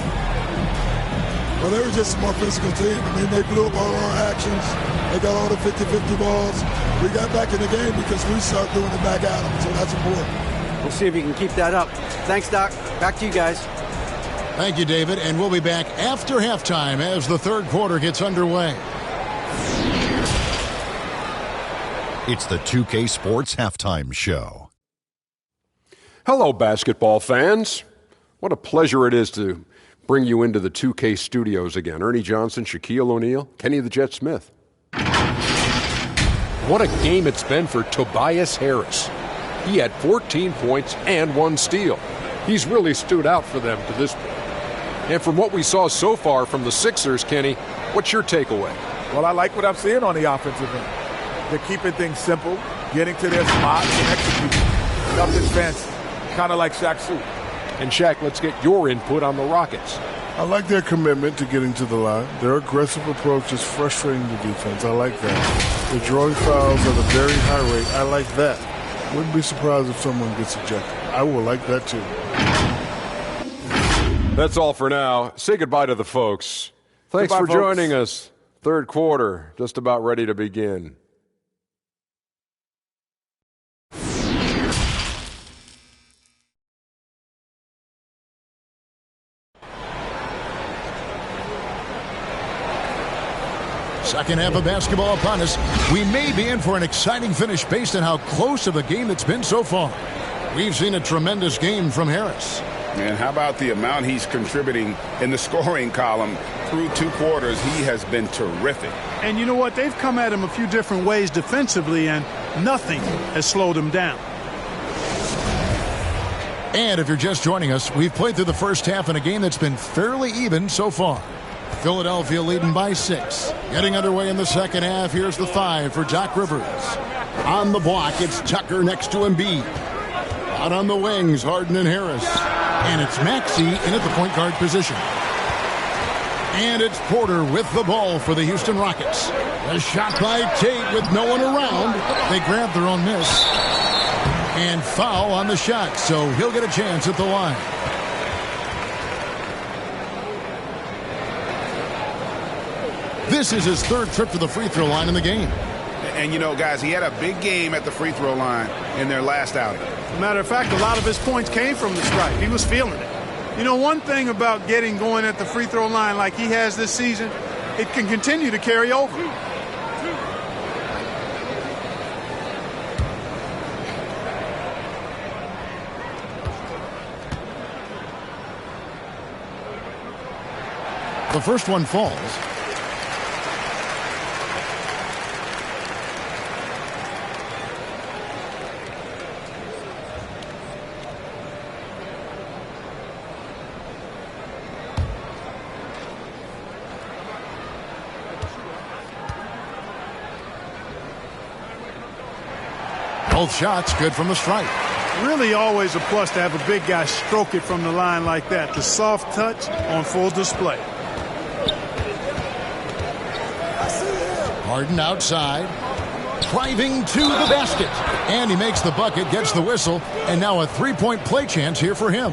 [SPEAKER 7] Well, they were just a more physical team. I mean, they blew up all our actions. They got all the 50-50 balls. We got back in the game because we started doing it back at them, so that's important.
[SPEAKER 2] We'll see if you can keep that up. Thanks, Doc. Back to you guys.
[SPEAKER 1] Thank you, David. And we'll be back after halftime as the third quarter gets underway.
[SPEAKER 8] It's the 2K Sports Halftime Show.
[SPEAKER 9] Hello, basketball fans. What a pleasure it is to bring you into the 2K studios again. Ernie Johnson, Shaquille O'Neal, Kenny the Jet Smith. What a game it's been for Tobias Harris. He had 14 points and 1 steal. He's really stood out for them to this point. And from what we saw so far from the Sixers, Kenny, what's your takeaway?
[SPEAKER 6] Well, I like what I'm seeing on the offensive end. They're keeping things simple, getting to their spots and executing. Nothing fancy, kind of like Shaq's suit.
[SPEAKER 9] And Shaq, let's get your input on the Rockets.
[SPEAKER 7] I like their commitment to getting to the line. Their aggressive approach is frustrating the defense. I like that. They're drawing fouls at a very high rate. I like that. Wouldn't be surprised if someone gets ejected. I will like that too.
[SPEAKER 9] That's all for now. Say goodbye to the folks. Thanks
[SPEAKER 6] Goodbye,
[SPEAKER 9] for
[SPEAKER 6] folks.
[SPEAKER 9] joining us. Third quarter, just about ready to begin.
[SPEAKER 1] Second half of basketball upon us. We may be in for an exciting finish based on how close of a game it's been so far. We've seen a tremendous game from Harris.
[SPEAKER 4] And how about the amount he's contributing in the scoring column through 2 quarters? He has been terrific.
[SPEAKER 3] And you know what? They've come at him a few different ways defensively, and nothing has slowed him down.
[SPEAKER 1] And if you're just joining us, we've played through the first half in a game that's been fairly even so far. Philadelphia leading by 6. Getting underway in the second half. Here's the 5 for Doc Rivers. On the block, it's Tucker next to Embiid. Out on the wings, Harden and Harris. And it's Maxey in at the point guard position. And it's Porter with the ball for the Houston Rockets. A shot by Tate with no one around. They grab their own miss. And foul on the shot, so he'll get a chance at the line. This is his third trip to the free throw line in the game.
[SPEAKER 4] And, you know, guys, he had a big game at the free throw line in their last outing.
[SPEAKER 3] As a matter of fact, a lot of his points came from the stripe. He was feeling it. You know, one thing about getting going at the free throw line like he has this season, it can continue to carry over.
[SPEAKER 1] The first one falls. Both shots good from the stripe.
[SPEAKER 3] Really always a plus to have a big guy stroke it from the line like that. The soft touch on full display.
[SPEAKER 1] Harden outside. Driving to the basket. And he makes the bucket, gets the whistle, and now a three-point play chance here for him.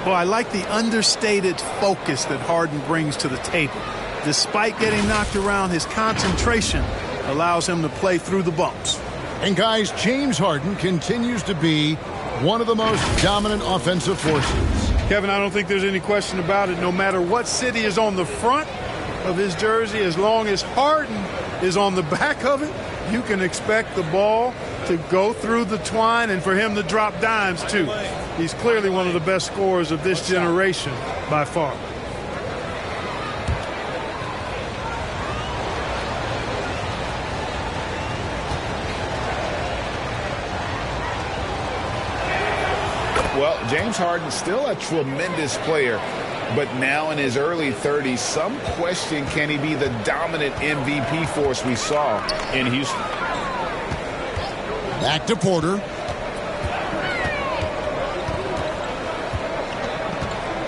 [SPEAKER 3] Well, I like the understated focus that Harden brings to the table. Despite getting knocked around, his concentration allows him to play through the bumps.
[SPEAKER 1] And guys, James Harden continues to be one of the most dominant offensive forces.
[SPEAKER 3] Kevin, I don't think there's any question about it. No matter what city is on the front of his jersey, as long as Harden is on the back of it, you can expect the ball to go through the twine and for him to drop dimes too. He's clearly one of the best scorers of this generation by far.
[SPEAKER 4] Well, James Harden still a tremendous player, but now in his early 30s, some question, can he be the dominant MVP force we saw in Houston?
[SPEAKER 1] Back to Porter.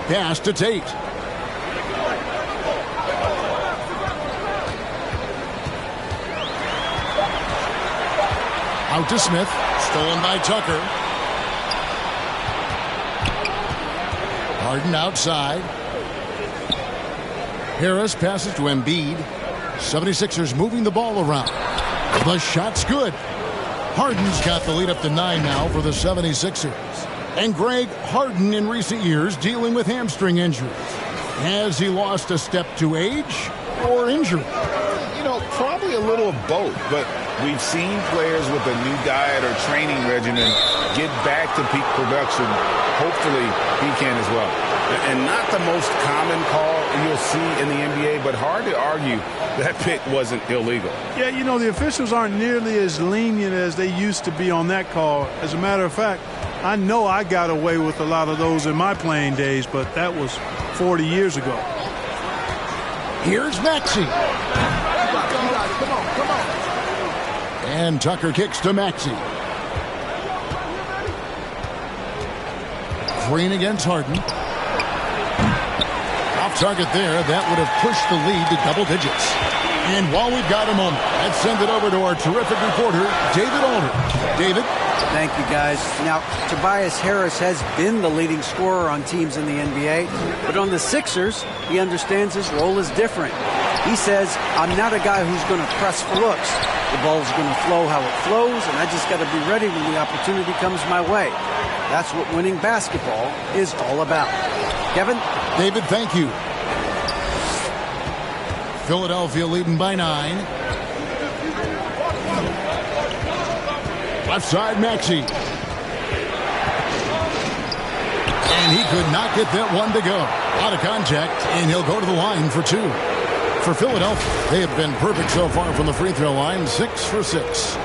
[SPEAKER 1] Pass to Tate. Out to Smith. Stolen by Tucker. Harden outside. Harris passes to Embiid. 76ers moving the ball around. The shot's good. Harden's got the lead up to 9 now for the 76ers. And Greg, Harden in recent years dealing with hamstring injuries. Has he lost a step to age or injury?
[SPEAKER 4] You know, probably a little of both, but we've seen players with a new diet or training regimen get back to peak production. Hopefully he can as well. And not the most common call you'll see in the NBA, but hard to argue that pick wasn't illegal.
[SPEAKER 3] Yeah, you know, the officials aren't nearly as lenient as they used to be on that call. As a matter of fact, I know I got away with a lot of those in my playing days, but that was 40 years ago.
[SPEAKER 1] Here's Maxey. Come on. And Tucker kicks to Maxey. Green against Harden. Off target there. That would have pushed the lead to double digits. And while we've got a moment, let's send it over to our terrific reporter, David Alder. David?
[SPEAKER 2] Thank you, guys. Now, Tobias Harris has been the leading scorer on teams in the NBA, but on the Sixers, he understands his role is different. He says, I'm not a guy who's going to press for looks. The ball's going to flow how it flows, and I just got to be ready when the opportunity comes my way. That's what winning basketball is all about. Kevin?
[SPEAKER 1] David, thank you. Philadelphia leading by 9. Left side, Maxey. And he could not get that one to go. Out of contact, and he'll go to the line for 2. For Philadelphia, they have been perfect so far from the free throw line, 6 for 6.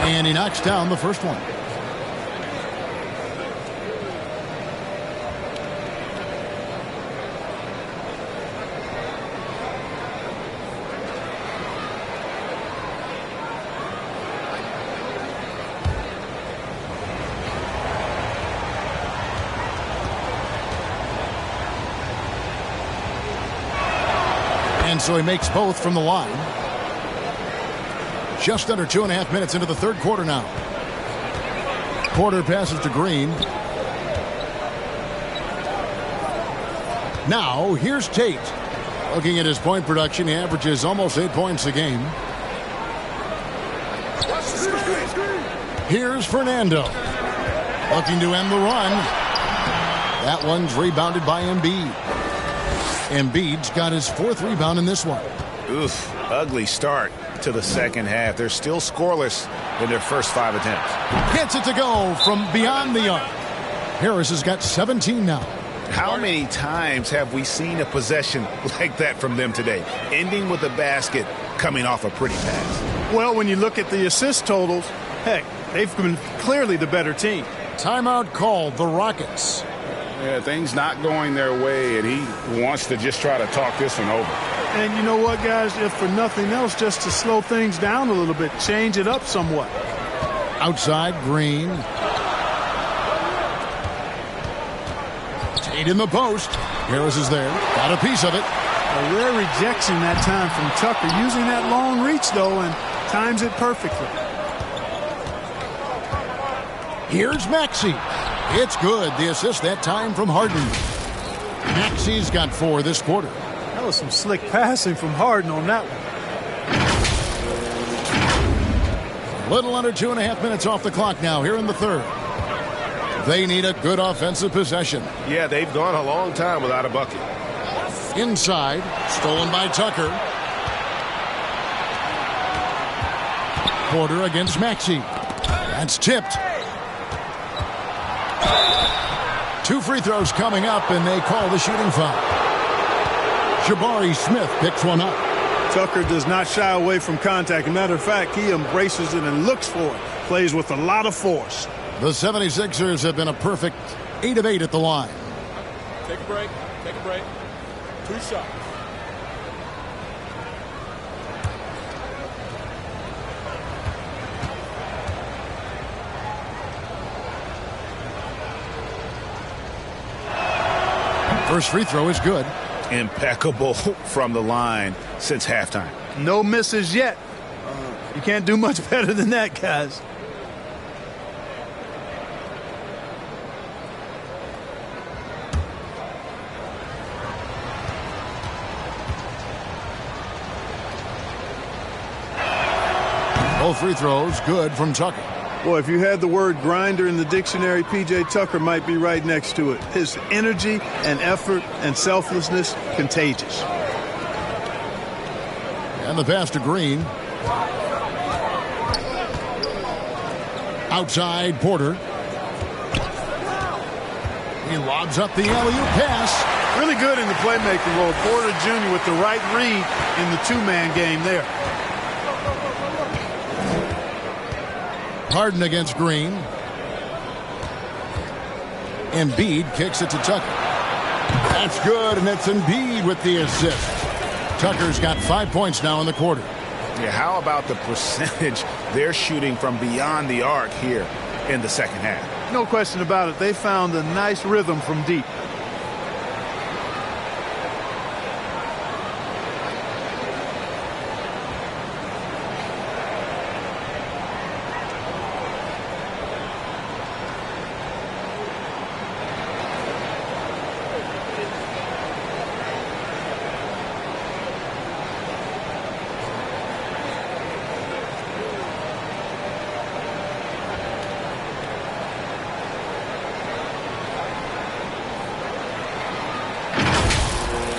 [SPEAKER 1] And he knocks down the first one. And so he makes both from the line. Just under 2.5 minutes into the third quarter now. Porter passes to Green. Now, here's Tate. Looking at his point production, he averages almost 8 points a game. Here's Fernando. Looking to end the run. That one's rebounded by Embiid. Embiid's got his 4th rebound in this one.
[SPEAKER 4] Oof, ugly start to the second half. They're still scoreless in their first 5 attempts.
[SPEAKER 1] Gets it to go from beyond the arc. Harris has got 17 now.
[SPEAKER 4] How many times have we seen a possession like that from them today, ending with a basket coming off a pretty pass?
[SPEAKER 3] Well, when you look at the assist totals, heck, they've been clearly the better team.
[SPEAKER 1] Timeout called, the Rockets.
[SPEAKER 5] Yeah, things not going their way, and he wants to just try to talk this one over.
[SPEAKER 3] And you know what, guys? If for nothing else, just to slow things down a little bit, change it up somewhat.
[SPEAKER 1] Outside, Green. Tate in the post. Harris is there. Got a piece of it.
[SPEAKER 3] A rare rejection that time from Tucker, using that long reach, though, and times it perfectly.
[SPEAKER 1] Here's Maxey. It's good. The assist that time from Harden. Maxey's got 4 this quarter.
[SPEAKER 3] That was some slick passing from Harden on that one.
[SPEAKER 1] Little under 2.5 minutes off the clock now here in the 3rd. They need a good offensive possession.
[SPEAKER 5] Yeah, they've gone a long time without a bucket.
[SPEAKER 1] Inside, stolen by Tucker. Porter against Maxey. That's tipped. 2 free throws coming up, and they call the shooting foul. Jabari Smith picks one up.
[SPEAKER 3] Tucker does not shy away from contact. As a matter of fact, he embraces it and looks for it. Plays with a lot of force.
[SPEAKER 1] The 76ers have been a perfect 8 of 8 at the line.
[SPEAKER 6] Take a break. Take a break. 2 shots.
[SPEAKER 1] First free throw is good.
[SPEAKER 4] Impeccable from the line since halftime.
[SPEAKER 3] No misses yet. You can't do much better than that, guys.
[SPEAKER 1] Both free throws good from Tucker.
[SPEAKER 3] Boy, if you had the word grinder in the dictionary, P.J. Tucker might be right next to it. His energy and effort and selflessness, contagious.
[SPEAKER 1] And the pass to Green. Outside, Porter. He lobs up the alley-oop pass.
[SPEAKER 3] Really good in the playmaking role. Porter Jr. with the right read in the 2-man game there.
[SPEAKER 1] Harden against Green. Embiid kicks it to Tucker. That's good, and it's Embiid with the assist. Tucker's got 5 points now in the quarter.
[SPEAKER 4] Yeah, how about the percentage they're shooting from beyond the arc here in the second half?
[SPEAKER 3] No question about it. They found a nice rhythm from deep.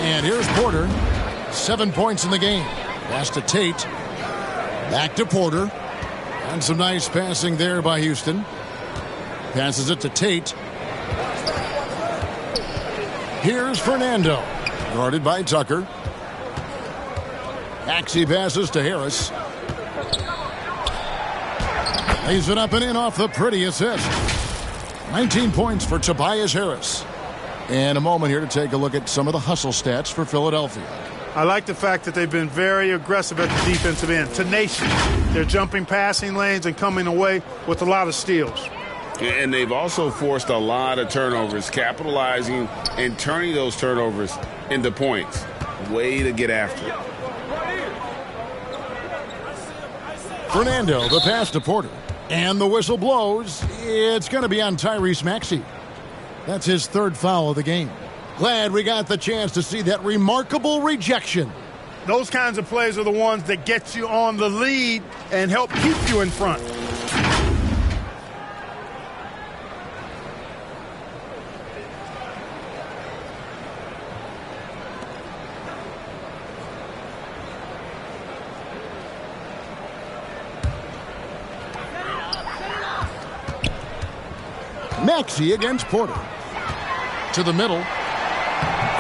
[SPEAKER 1] And here's Porter. 7 points in the game. Pass to Tate. Back to Porter. And some nice passing there by Houston. Passes it to Tate. Here's Fernando. Guarded by Tucker. Maxey passes to Harris. Lays it up and in off the pretty assist. 19 points for Tobias Harris. And a moment here to take a look at some of the hustle stats for Philadelphia.
[SPEAKER 3] I like the fact that they've been very aggressive at the defensive end. Tenacious. They're jumping passing lanes and coming away with a lot of steals.
[SPEAKER 5] And they've also forced a lot of turnovers, capitalizing and turning those turnovers into points. Way to get after it.
[SPEAKER 1] Fernando, the pass to Porter. And the whistle blows. It's going to be on Tyrese Maxey. That's his 3rd foul of the game. Glad we got the chance to see that remarkable rejection.
[SPEAKER 3] Those kinds of plays are the ones that get you on the lead and help keep you in front.
[SPEAKER 1] Maxey against Porter. To the middle.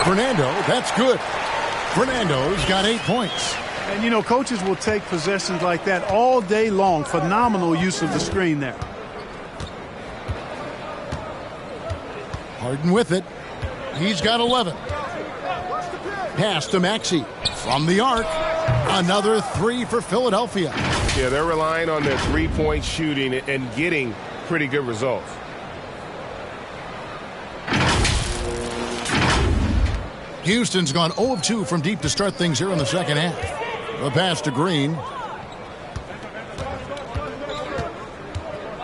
[SPEAKER 1] Fernando, that's good. Fernando's got 8 points.
[SPEAKER 3] And, you know, coaches will take possessions like that all day long. Phenomenal use of the screen there.
[SPEAKER 1] Harden with it. He's got 11. Pass to Maxey. From the arc. Another 3 for Philadelphia.
[SPEAKER 5] Yeah, they're relying on their three-point shooting and getting pretty good results.
[SPEAKER 1] Houston's gone 0 of 2 from deep to start things here in the second half. The pass to Green.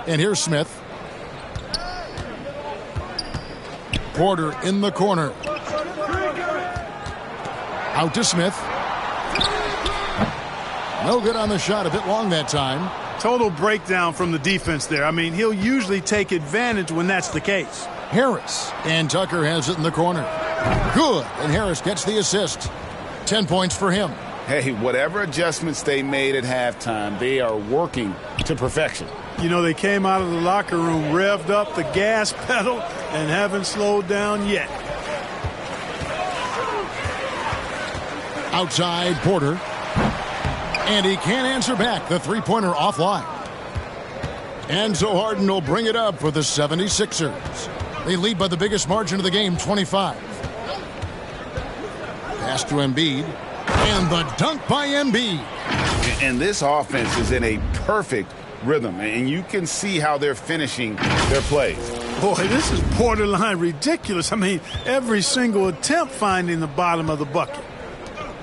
[SPEAKER 1] And here's Smith. Porter in the corner. Out to Smith. No good on the shot. A bit long that time.
[SPEAKER 3] Total breakdown from the defense there. I mean, he'll usually take advantage when that's the case.
[SPEAKER 1] Harris. And Tucker has it in the corner. Good. And Harris gets the assist. 10 points for him.
[SPEAKER 4] Hey, whatever adjustments they made at halftime, they are working to perfection.
[SPEAKER 3] You know, they came out of the locker room, revved up the gas pedal, and haven't slowed down yet.
[SPEAKER 1] Outside Porter. And he can't answer back. The three-pointer offline. And so Harden will bring it up for the 76ers. They lead by the biggest margin of the game, 25. Pass to Embiid. And the dunk by Embiid.
[SPEAKER 4] And this offense is in a perfect rhythm. And you can see how they're finishing their plays.
[SPEAKER 3] Boy, this is borderline ridiculous. I mean, every single attempt finding the bottom of the bucket.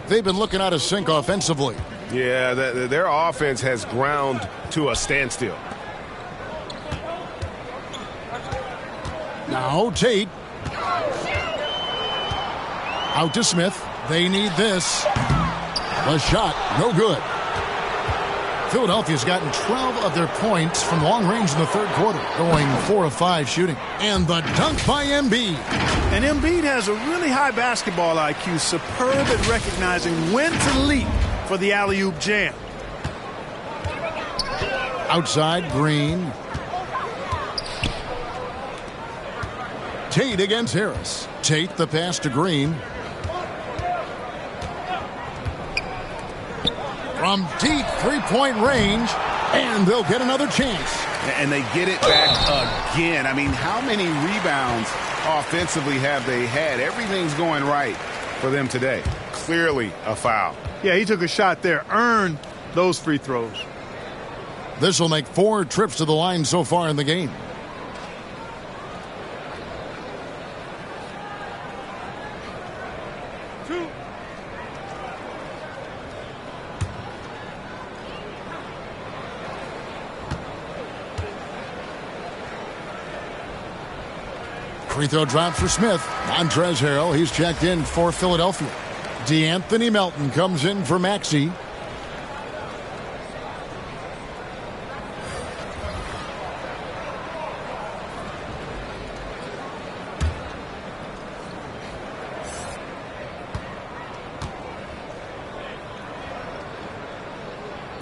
[SPEAKER 1] They've been looking out of sync offensively.
[SPEAKER 5] Yeah, their offense has ground to a standstill.
[SPEAKER 1] Now Tate. Out to Smith. They need this. The shot, no good. Philadelphia's gotten 12 of their points from long range in the third quarter, going 4 of 5 shooting. And the dunk by Embiid.
[SPEAKER 3] And Embiid has a really high basketball IQ, superb at recognizing when to leap for the alley-oop jam.
[SPEAKER 1] Outside, Green. Tate against Harris. Tate the pass to Green. From deep three-point range, and they'll get another chance.
[SPEAKER 4] And they get it back again. I mean, how many rebounds offensively have they had? Everything's going right for them today. Clearly a foul.
[SPEAKER 3] Yeah, he took a shot there. Earned those free throws.
[SPEAKER 1] This will make 4 trips to the line so far in the game. Free throw drop for Smith. Montrezl Harrell, he's checked in for Philadelphia. DeAnthony Melton comes in for Maxey.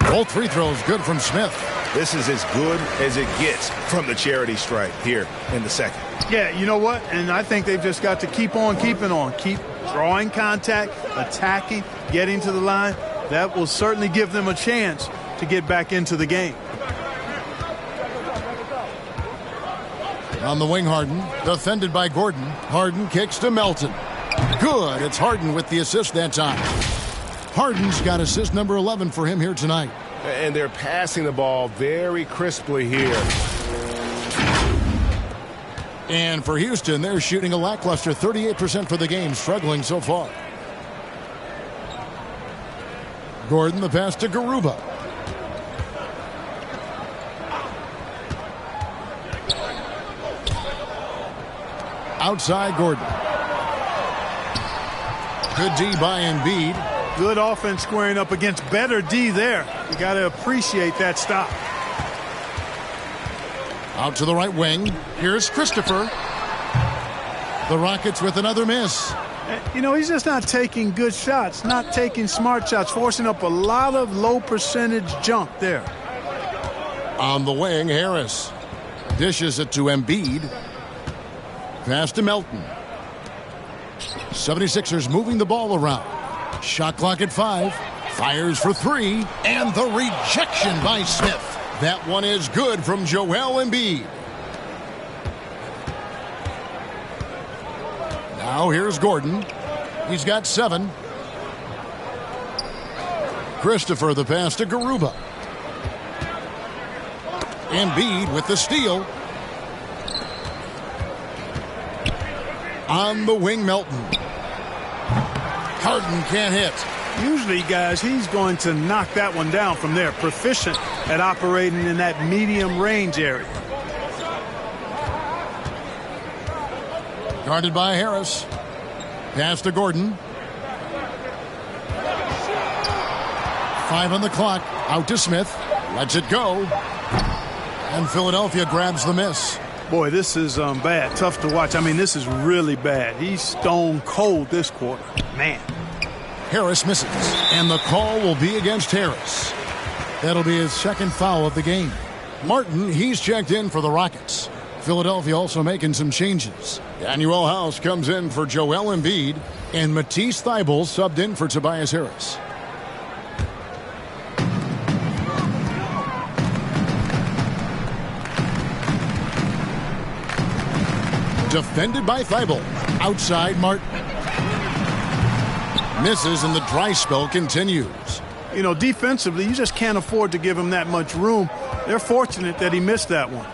[SPEAKER 1] Both free throws good from Smith.
[SPEAKER 4] This is as good as it gets from the charity stripe here in the second.
[SPEAKER 3] Yeah, you know what? And I think they've just got to keep on keeping on. Keep drawing contact, attacking, getting to the line. That will certainly give them a chance to get back into the game.
[SPEAKER 1] On the wing, Harden. Defended by Gordon. Harden kicks to Melton. Good. It's Harden with the assist that time. Harden's got assist number 11 for him here tonight.
[SPEAKER 5] And they're passing the ball very crisply here.
[SPEAKER 1] And for Houston, they're shooting a lackluster 38% for the game, struggling so far. Gordon, the pass to Garuba. Outside Gordon. Good D by Embiid.
[SPEAKER 3] Good offense squaring up against better D there. You got to appreciate that stop.
[SPEAKER 1] Out to the right wing. Here's Christopher. The Rockets with another miss.
[SPEAKER 3] You know, he's just not taking good shots, not taking smart shots, forcing up a lot of low percentage jump there.
[SPEAKER 1] On the wing, Harris. Dishes it to Embiid. Pass to Melton. 76ers moving the ball around. Shot clock at 5. Fires for 3. And the rejection by Smith. That one is good from Joel Embiid. Now here's Gordon. He's got 7. Christopher the pass to Garuba. Embiid with the steal. On the wing, Melton. Harden can't hit.
[SPEAKER 3] Usually, guys, he's going to knock that one down from there. Proficient at operating in that medium range area.
[SPEAKER 1] Guarded by Harris. Pass to Gordon. 5 on the clock. Out to Smith. Lets it go. And Philadelphia grabs the miss.
[SPEAKER 3] Boy, this is bad. Tough to watch. I mean, this is really bad. He's stone cold this quarter. Man.
[SPEAKER 1] Harris misses. And the call will be against Harris. That'll be his second foul of the game. Martin, he's checked in for the Rockets. Philadelphia also making some changes. Daniel House comes in for Joel Embiid. And Matisse Thybulle subbed in for Tobias Harris. Defended by Thybulle. Outside Martin. Misses and the dry spell continues.
[SPEAKER 3] You know, defensively, you just can't afford to give him that much room. They're fortunate that he missed that one.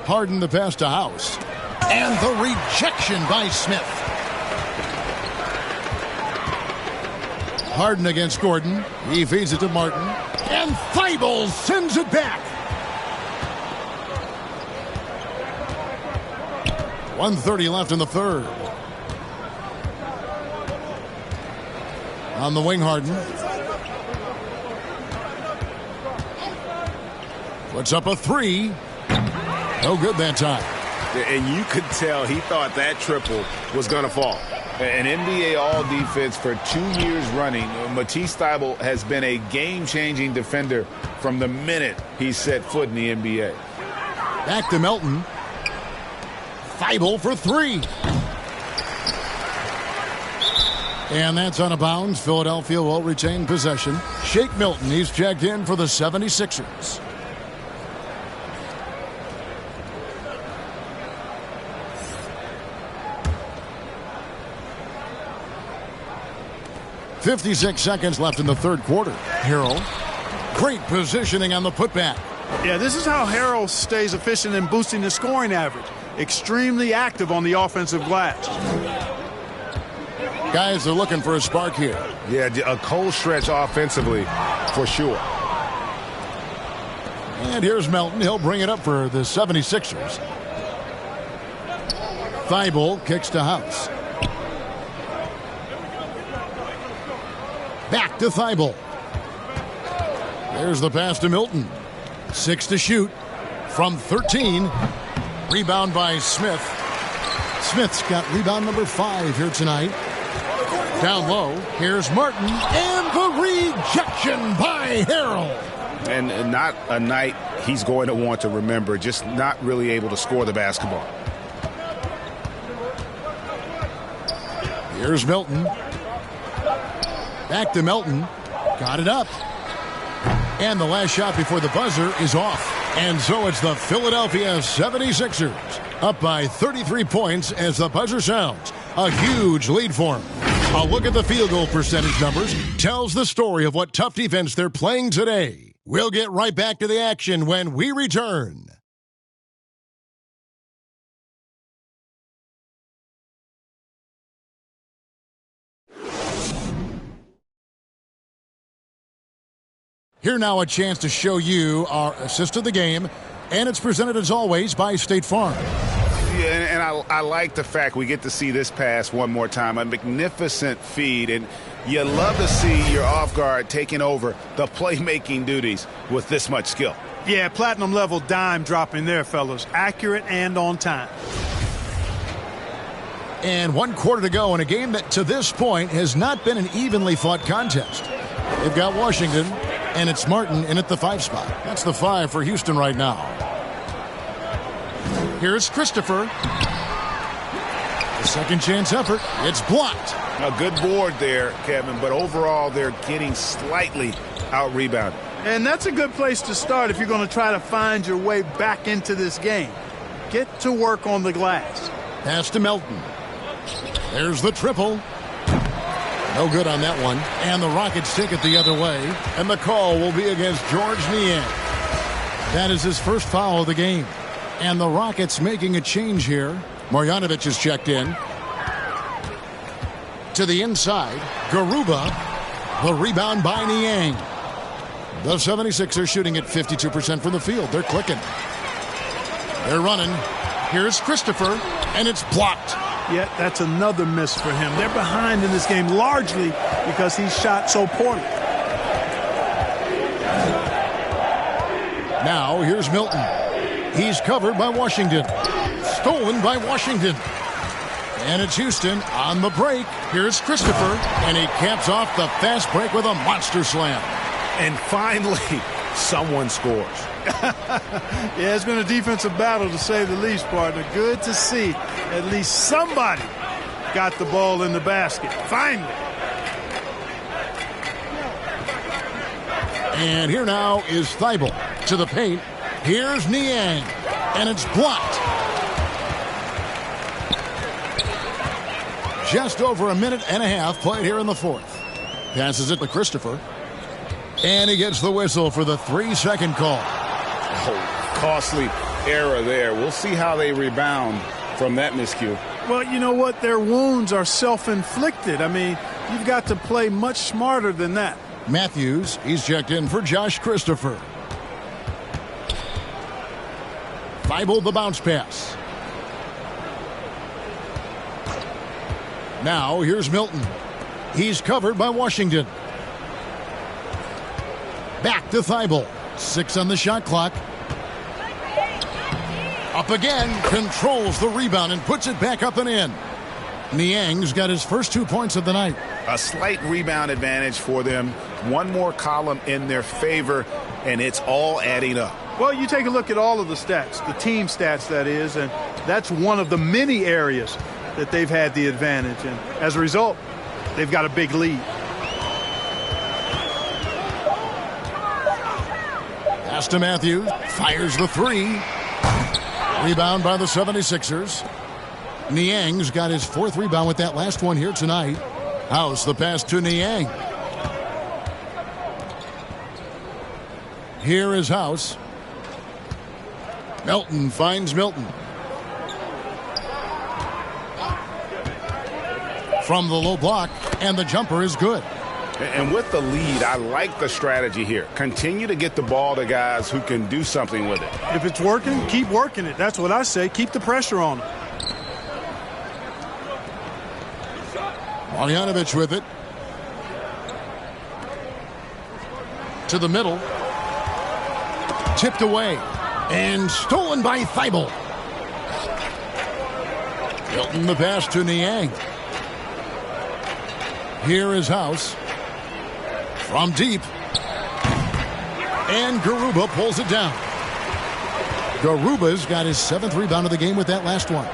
[SPEAKER 1] Harden the pass to House. And the rejection by Smith. Harden against Gordon. He feeds it to Martin. And Thybulle sends it back. 1:30 left in the third. On the wing, Harden. Puts up a 3. No good that time.
[SPEAKER 5] And you could tell he thought that triple was going to fall.
[SPEAKER 4] An NBA All-Defense for 2 years running. Matisse Thybulle has been a game-changing defender from the minute he set foot in the NBA.
[SPEAKER 1] Back to Melton. Thybulle for 3. And that's out of bounds. Philadelphia will retain possession. Shake Milton, he's checked in for the 76ers. .56 seconds left in the third quarter. Harrell. Great positioning on the putback.
[SPEAKER 3] Yeah, this is how Harrell stays efficient in boosting the scoring average. Extremely active on the offensive glass.
[SPEAKER 1] Guys are looking for a spark here.
[SPEAKER 5] Yeah, a cold stretch offensively for sure.
[SPEAKER 1] And here's Melton. He'll bring it up for the 76ers. Thybulle kicks to House. Back to Thybulle. There's the pass to Milton. 6 to shoot from 13. Rebound by Smith. Smith's got rebound number 5 here tonight. Down low, here's Martin, and the rejection by Harrell.
[SPEAKER 5] And not a night he's going to want to remember, just not really able to score the basketball.
[SPEAKER 1] Here's Milton. Back to Melton. Got it up. And the last shot before the buzzer is off. And so it's the Philadelphia 76ers up by 33 points as the buzzer sounds. A huge lead for them. A look at the field goal percentage numbers tells the story of what tough defense they're playing today. We'll get right back to the action when we return. Here now a chance to show you our assist of the game, and it's presented as always by State Farm.
[SPEAKER 4] Yeah, and I like the fact we get to see this pass one more time. A magnificent feed, and you love to see your off guard taking over the playmaking duties with this much skill.
[SPEAKER 3] Yeah, platinum level dime dropping there, fellas. Accurate and on time.
[SPEAKER 1] And 1 quarter to go in a game that to this point has not been an evenly fought contest. They've got Washington, and it's Martin in at the 5 spot. That's the 5 for Houston right now. Here's Christopher. The second chance effort. It's blocked.
[SPEAKER 4] A good board there, Kevin, but overall they're getting slightly out-rebounded.
[SPEAKER 3] And that's a good place to start if you're going to try to find your way back into this game. Get to work on the glass.
[SPEAKER 1] Pass to Melton. There's the triple. No good on that one. And the Rockets take it the other way. And the call will be against George Niang. That is his first foul of the game. And the Rockets making a change here. Marjanovic is checked in. To the inside. Garuba. The rebound by Niang. The 76ers shooting at 52% from the field. They're clicking. They're running. Here's Christopher. And it's blocked.
[SPEAKER 3] Yeah, that's another miss for him. They're behind in this game largely because he shot so poorly.
[SPEAKER 1] Now, here's Milton. He's covered by Washington. Stolen by Washington. And it's Houston on the break. Here's Christopher. And he caps off the fast break with a monster slam.
[SPEAKER 4] And finally, someone scores.
[SPEAKER 3] Yeah, it's been a defensive battle to say the least, partner. Good to see at least somebody got the ball in the basket. Finally.
[SPEAKER 1] And here now is Thibault to the paint. Here's Niang. And it's blocked. Just over a minute and a half played here in the fourth. Passes it to Christopher. And he gets the whistle for the 3-second call.
[SPEAKER 4] Oh, costly error there. We'll see how they rebound from that miscue.
[SPEAKER 3] Well, you know what? Their wounds are self-inflicted. I mean, you've got to play much smarter than that.
[SPEAKER 1] Matthews, he's checked in for Josh Christopher. Thibault the bounce pass. Now here's Milton. He's covered by Washington. Back to Thibault. 6 on the shot clock. Up again. Controls the rebound and puts it back up and in. Niang's got his first 2 points of the night.
[SPEAKER 4] A slight rebound advantage for them. One more column in their favor, and it's all adding up.
[SPEAKER 3] Well, you take a look at all of the stats, the team stats, that is, and that's one of the many areas that they've had the advantage. And as a result, they've got a big lead.
[SPEAKER 1] Pass to Matthews. Fires the three. Rebound by the 76ers. Niang's got his 4th rebound with that last one here tonight. House the pass to Niang. Here is House. Melton finds Milton. From the low block, and the jumper is good.
[SPEAKER 4] And with the lead, I like the strategy here. Continue to get the ball to guys who can do something with it.
[SPEAKER 3] If it's working, keep working it. That's what I say. Keep the pressure on it.
[SPEAKER 1] Marjanovic with it. To the middle. Tipped away. And stolen by Thibault. Milton the pass to Niang. Here is House. From deep. And Garuba pulls it down. Garuba's got his 7th rebound of the game with that last one.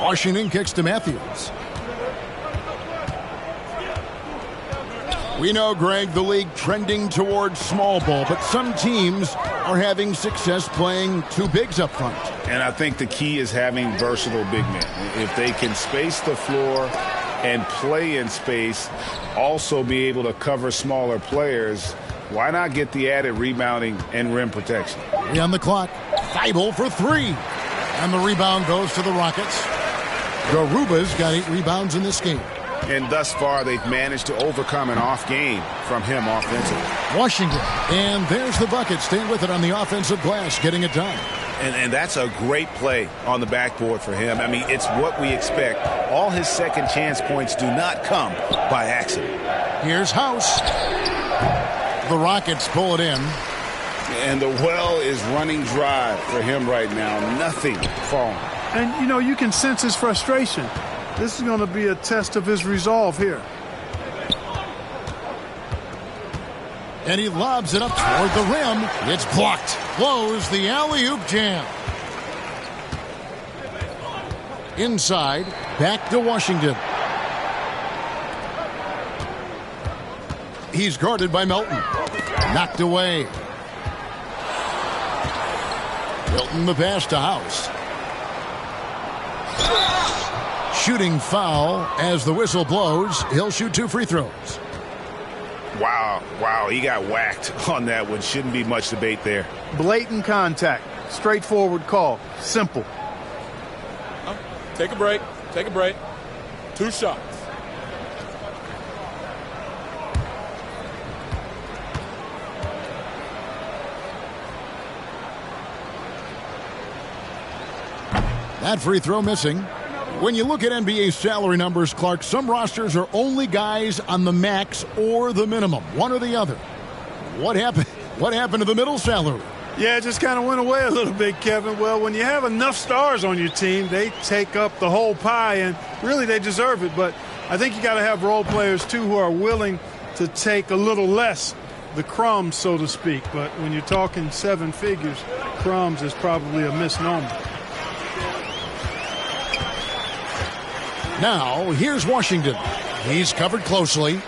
[SPEAKER 1] Washington kicks to Matthews. We know, Greg, the league trending towards small ball, but some teams are having success playing 2 bigs up front.
[SPEAKER 4] And I think the key is having versatile big men. If they can space the floor and play in space, also be able to cover smaller players, why not get the added rebounding and rim protection?
[SPEAKER 1] 3 on the clock. Thibault for 3. And the rebound goes to the Rockets. Garuba's got 8 rebounds in this game.
[SPEAKER 4] And thus far, they've managed to overcome an off game from him offensively.
[SPEAKER 1] Washington. And there's the bucket. Staying with it on the offensive glass, getting it done.
[SPEAKER 4] And that's a great play on the backboard for him. I mean, it's what we expect. All his second chance points do not come by accident.
[SPEAKER 1] Here's House. The Rockets pull it in.
[SPEAKER 4] And the well is running dry for him right now. Nothing falling.
[SPEAKER 3] And, you know, you can sense his frustration. This is going to be a test of his resolve here.
[SPEAKER 1] And he lobs it up toward the rim. It's blocked. blows the alley-oop jam. Inside, back to Washington. He's guarded by Melton. Knocked away. Melton the pass to House. Shooting foul as the whistle blows. He'll shoot 2 free throws.
[SPEAKER 4] Wow, he got whacked on that one. Shouldn't be much debate there.
[SPEAKER 3] Blatant contact. Straightforward call. Simple.
[SPEAKER 6] Take a break. 2 shots.
[SPEAKER 1] That free throw missing. When you look at NBA salary numbers, Clark, some rosters are only guys on the max or the minimum, one or the other. What happened to the middle salary?
[SPEAKER 3] Yeah, it just kind of went away a little bit, Kevin. Well, when you have enough stars on your team, they take up the whole pie, and really they deserve it. But I think you got to have role players, too, who are willing to take a little less, the crumbs, so to speak. But when you're talking 7 figures, crumbs is probably a misnomer.
[SPEAKER 1] Now, here's Washington. He's covered closely.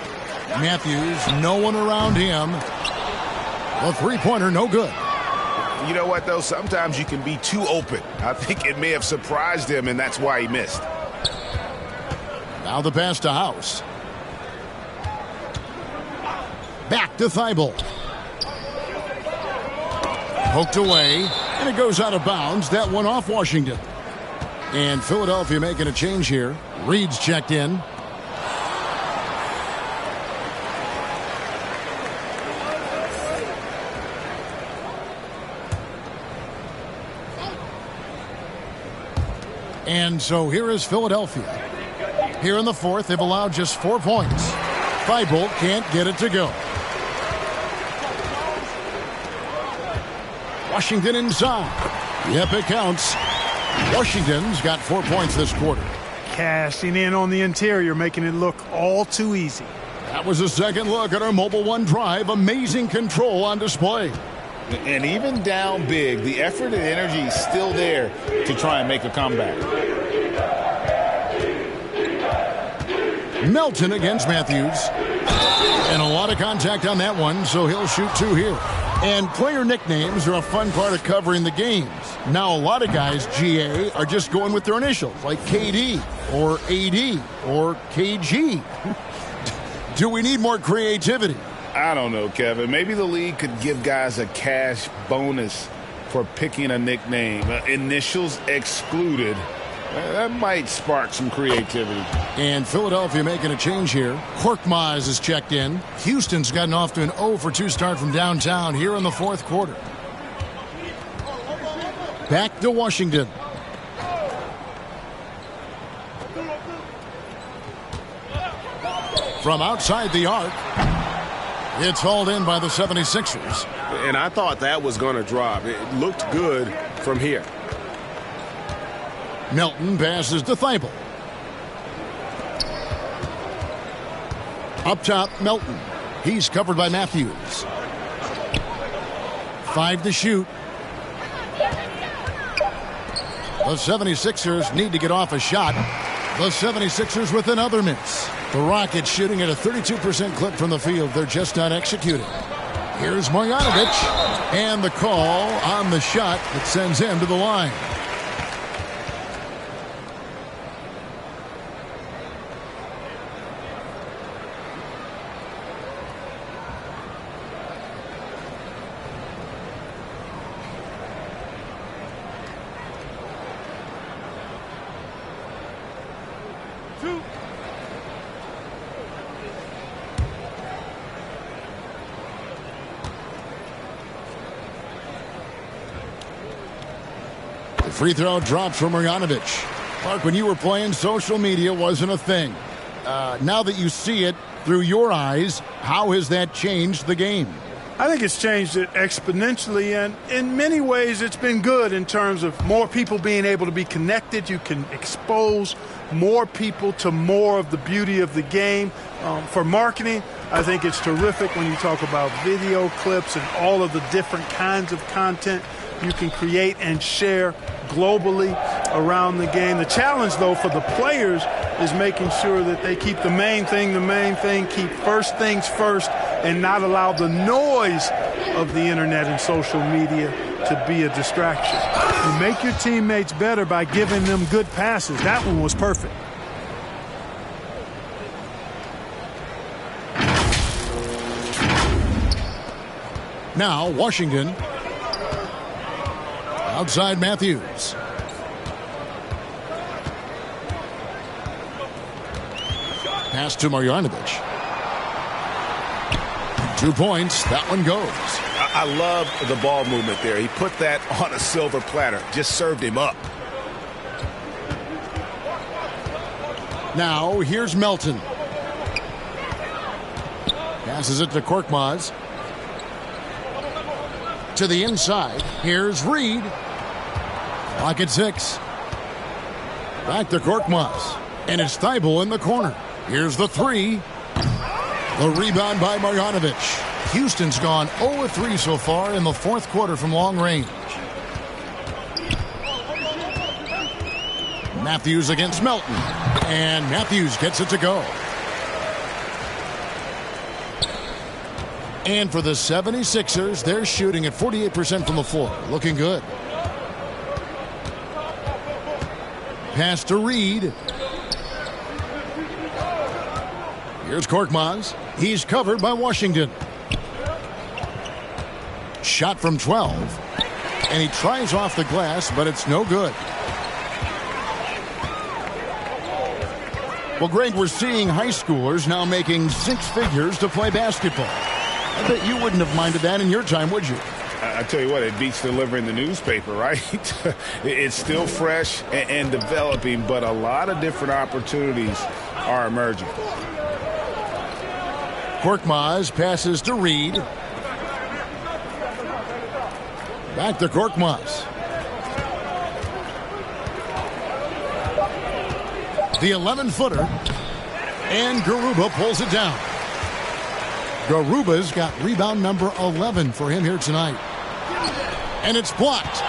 [SPEAKER 1] Matthews, no one around him. The three-pointer, no good.
[SPEAKER 4] You know what, though? Sometimes you can be too open. I think it may have surprised him, and that's why he missed.
[SPEAKER 1] Now the pass to House. Back to Thibault. Poked away, and it goes out of bounds. That one off Washington. And Philadelphia making a change here. Reed's checked in. And so here is Philadelphia. Here in the fourth, they've allowed just 4 points. Thibault can't get it to go. Washington inside. Yep, it counts. Washington's got 4 points this quarter.
[SPEAKER 3] Cashing in on the interior, making it look all too easy.
[SPEAKER 1] That was a second look at our Mobile One drive. Amazing control on display.
[SPEAKER 4] And even down big, the effort and energy is still there to try and make a comeback.
[SPEAKER 1] Melton against Matthews. And a lot of contact on that one, so he'll shoot 2 here. And player nicknames are a fun part of covering the games. Now, a lot of guys, GA, are just going with their initials, like KD or AD or KG. Do we need more creativity?
[SPEAKER 4] I don't know, Kevin. Maybe the league could give guys a cash bonus for picking a nickname. Initials excluded. That might spark some creativity.
[SPEAKER 1] And Philadelphia making a change here. Korkmaz is checked in. Houston's gotten off to an 0-for-2 start from downtown here in the fourth quarter. Back to Washington. From outside the arc. It's hauled in by the 76ers.
[SPEAKER 5] And I thought that was going to drop. It looked good from here.
[SPEAKER 1] Melton passes to Thibault. Up top, Melton. He's covered by Matthews. 5 to shoot. The 76ers need to get off a shot. The 76ers with another miss. The Rockets shooting at a 32% clip from the field. They're just not executing. Here's Marjanovic. And the call on the shot that sends him to the line. Free throw drops for Marjanovic. Clark, when you were playing, social media wasn't a thing. Now that you see it through your eyes, how has that changed the game?
[SPEAKER 3] I think it's changed it exponentially, and in many ways it's been good in terms of more people being able to be connected. You can expose more people to more of the beauty of the game. For marketing, I think it's terrific when you talk about video clips and all of the different kinds of content you can create and share globally around the game. The challenge, though, for the players is making sure that they keep the main thing, keep first things first, and not allow the noise of the internet and social media to be a distraction. You make your teammates better by giving them good passes. That one was perfect.
[SPEAKER 1] Now Washington. Outside Matthews. Pass to Marjanovic. 2 points. That one goes.
[SPEAKER 4] I love the ball movement there. He put that on a silver platter. Just served him up.
[SPEAKER 1] Now here's Melton. Passes it to Korkmaz. To the inside. Here's Reed. Clock at 6. Back to Korkmaz. And it's Thibault in the corner. Here's the 3. The rebound by Marjanovic. Houston's gone 0-3 so far in the fourth quarter from long range. Matthews against Melton. And Matthews gets it to go. And for the 76ers, they're shooting at 48% from the floor. Looking good. Pass to Reed. Here's Korkmaz. He's covered by Washington. Shot from 12. And he tries off the glass, but it's no good. Well, Greg, we're seeing high schoolers now making 6 figures to play basketball. I bet you wouldn't have minded that in your time, would you?
[SPEAKER 4] I tell you what, it beats delivering the newspaper, right? It's still fresh and developing, but a lot of different opportunities are emerging.
[SPEAKER 1] Korkmaz passes to Reed. Back to Korkmaz. The 11-footer. And Garuba pulls it down. Garuba's got rebound number 11 for him here tonight. And it's blocked.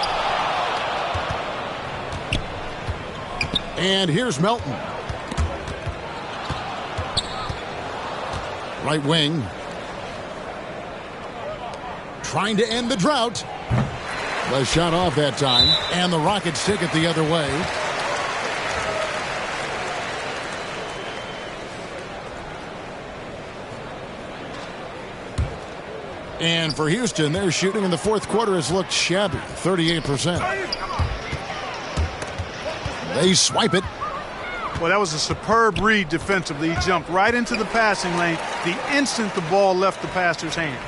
[SPEAKER 1] And here's Melton. Right wing. Trying to end the drought. The shot off that time. And the Rockets take it the other way. And for Houston, their shooting in the fourth quarter has looked shabby, 38%. They swipe it.
[SPEAKER 3] Well, that was a superb read defensively. He jumped right into the passing lane the instant the ball left the passer's hand.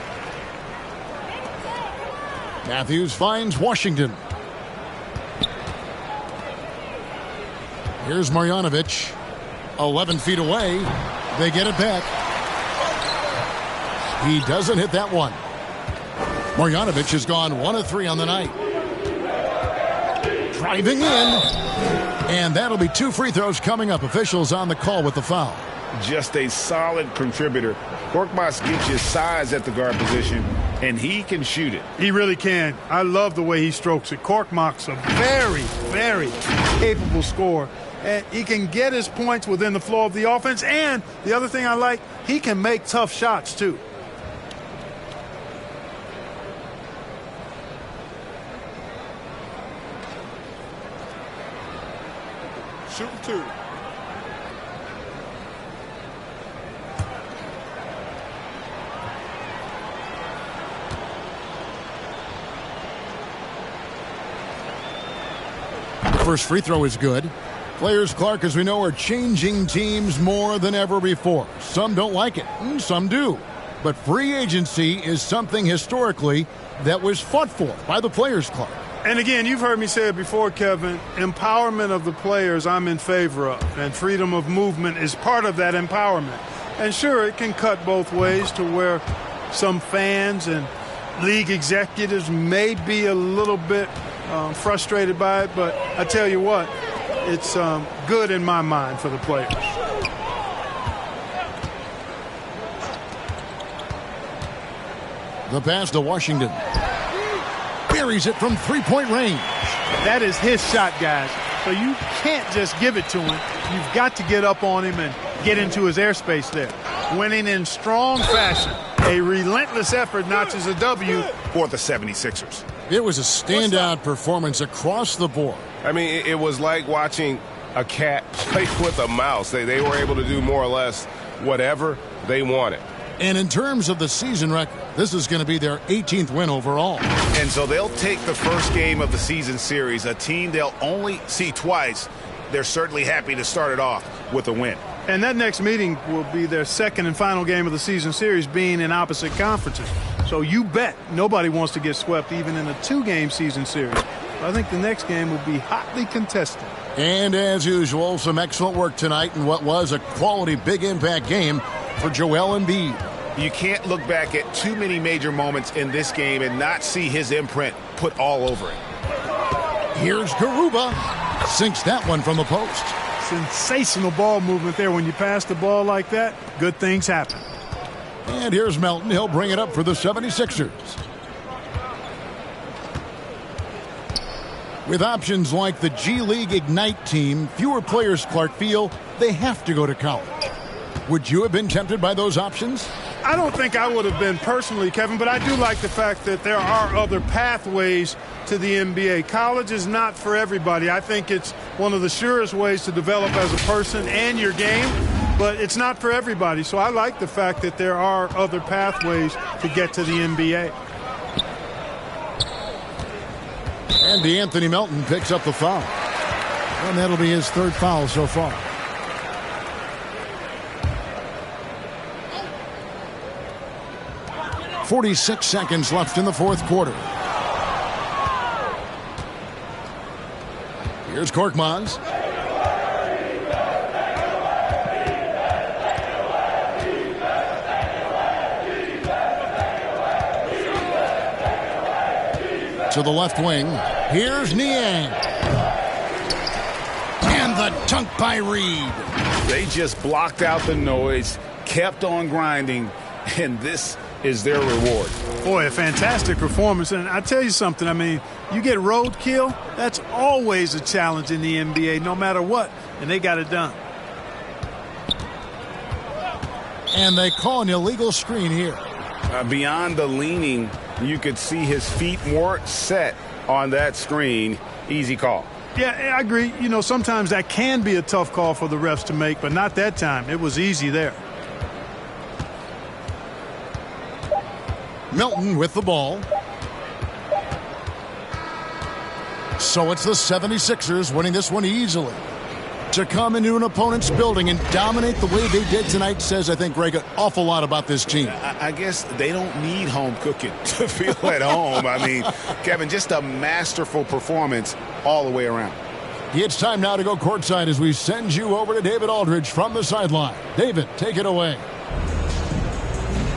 [SPEAKER 1] Matthews finds Washington. Here's Marjanovic. 11 feet away. They get it back. He doesn't hit that one. Marjanovic has gone 1 of 3 on the night. Driving in. And that'll be 2 free throws coming up. Officials on the call with the foul.
[SPEAKER 4] Just a solid contributor. Korkmaz gives you size at the guard position, and he can shoot it.
[SPEAKER 3] He really can. I love the way he strokes it. Korkmaz's a very, very capable scorer. And he can get his points within the flow of the offense. And the other thing I like, he can make tough shots, too.
[SPEAKER 6] Shooting 2.
[SPEAKER 1] First free throw is good. Players, Clark, as we know, are changing teams more than ever before. Some don't like it, and some do. But free agency is something historically that was fought for by the players, Clark.
[SPEAKER 3] And again, you've heard me say it before, Kevin, empowerment of the players I'm in favor of, and freedom of movement is part of that empowerment. And sure, it can cut both ways to where some fans and league executives may be a little bit frustrated by it, but I tell you what, it's good in my mind for the players.
[SPEAKER 1] The pass to Washington. Buries it from three-point range.
[SPEAKER 3] That is his shot, guys. So you can't just give it to him. You've got to get up on him and get into his airspace there. Winning in strong fashion. A relentless effort notches a W
[SPEAKER 10] for the 76ers.
[SPEAKER 1] It was a standout performance across the board.
[SPEAKER 5] I mean, it was like watching a cat play with a mouse. They were able to do more or less whatever they wanted.
[SPEAKER 1] And in terms of the season record, this is going to be their 18th win overall.
[SPEAKER 10] And so they'll take the first game of the season series, a team they'll only see twice. They're certainly happy to start it off with a win.
[SPEAKER 3] And that next meeting will be their second and final game of the season series, being in opposite conferences. So you bet nobody wants to get swept even in a two-game season series. I think the next game will be hotly contested.
[SPEAKER 1] And as usual, some excellent work tonight in what was a quality big impact game for Joel Embiid.
[SPEAKER 10] You can't look back at too many major moments in this game and not see his imprint put all over it.
[SPEAKER 1] Here's Garuba. Sinks that one from the post.
[SPEAKER 3] Sensational ball movement there. When you pass the ball like that, good things happen.
[SPEAKER 1] And here's Melton. He'll bring it up for the 76ers. With options like the G League Ignite team, fewer players, Clark, feel they have to go to college. Would you have been tempted by those options?
[SPEAKER 3] I don't think I would have been personally, Kevin, but I do like the fact that there are other pathways to the NBA. College is not for everybody. I think it's one of the surest ways to develop as a person and your game, but it's not for everybody. So I like the fact that there are other pathways to get to the NBA.
[SPEAKER 1] And DeAnthony Melton picks up the foul. And that'll be his third foul so far. .46 seconds left in the fourth quarter. Here's Korkmaz. To the left wing. Here's Niang. And the dunk by Reed.
[SPEAKER 10] They just blocked out the noise, kept on grinding, and this is their reward.
[SPEAKER 3] Boy, a fantastic performance. And I tell you something, I mean, you get roadkill, that's always a challenge in the NBA, no matter what. And they got it done.
[SPEAKER 1] And they call an illegal screen here.
[SPEAKER 10] Beyond the leaning, you could see his feet more set on that screen. Easy call.
[SPEAKER 3] Yeah, I agree. You know, sometimes that can be a tough call for the refs to make, but not that time. It was easy there.
[SPEAKER 1] Melton with the ball. So it's the 76ers winning this one easily. To come into an opponent's building and dominate the way they did tonight says, I think, Greg, an awful lot about this team.
[SPEAKER 10] I guess they don't need home cooking to feel at home. I mean, Kevin, just a masterful performance all the way around.
[SPEAKER 1] It's time now to go courtside as we send you over to David Aldridge from the sideline. David, take it away.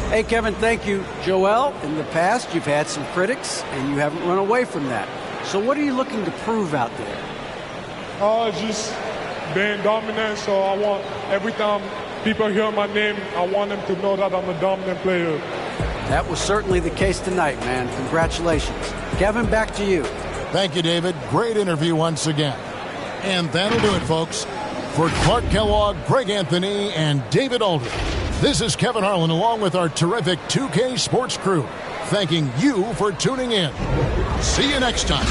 [SPEAKER 2] Hey, Kevin, thank you. Joel, in the past, you've had some critics, and you haven't run away from that. So what are you looking to prove out there?
[SPEAKER 11] Just being dominant, so I want every time people hear my name, I want them to know that I'm a dominant player.
[SPEAKER 2] That was certainly the case tonight, man. Congratulations. Kevin, back to you.
[SPEAKER 1] Thank you, David. Great interview once again. And that'll do it, folks. For Clark Kellogg, Greg Anthony, and David Aldridge, this is Kevin Harlan along with our terrific 2K Sports crew, thanking you for tuning in. See you next time.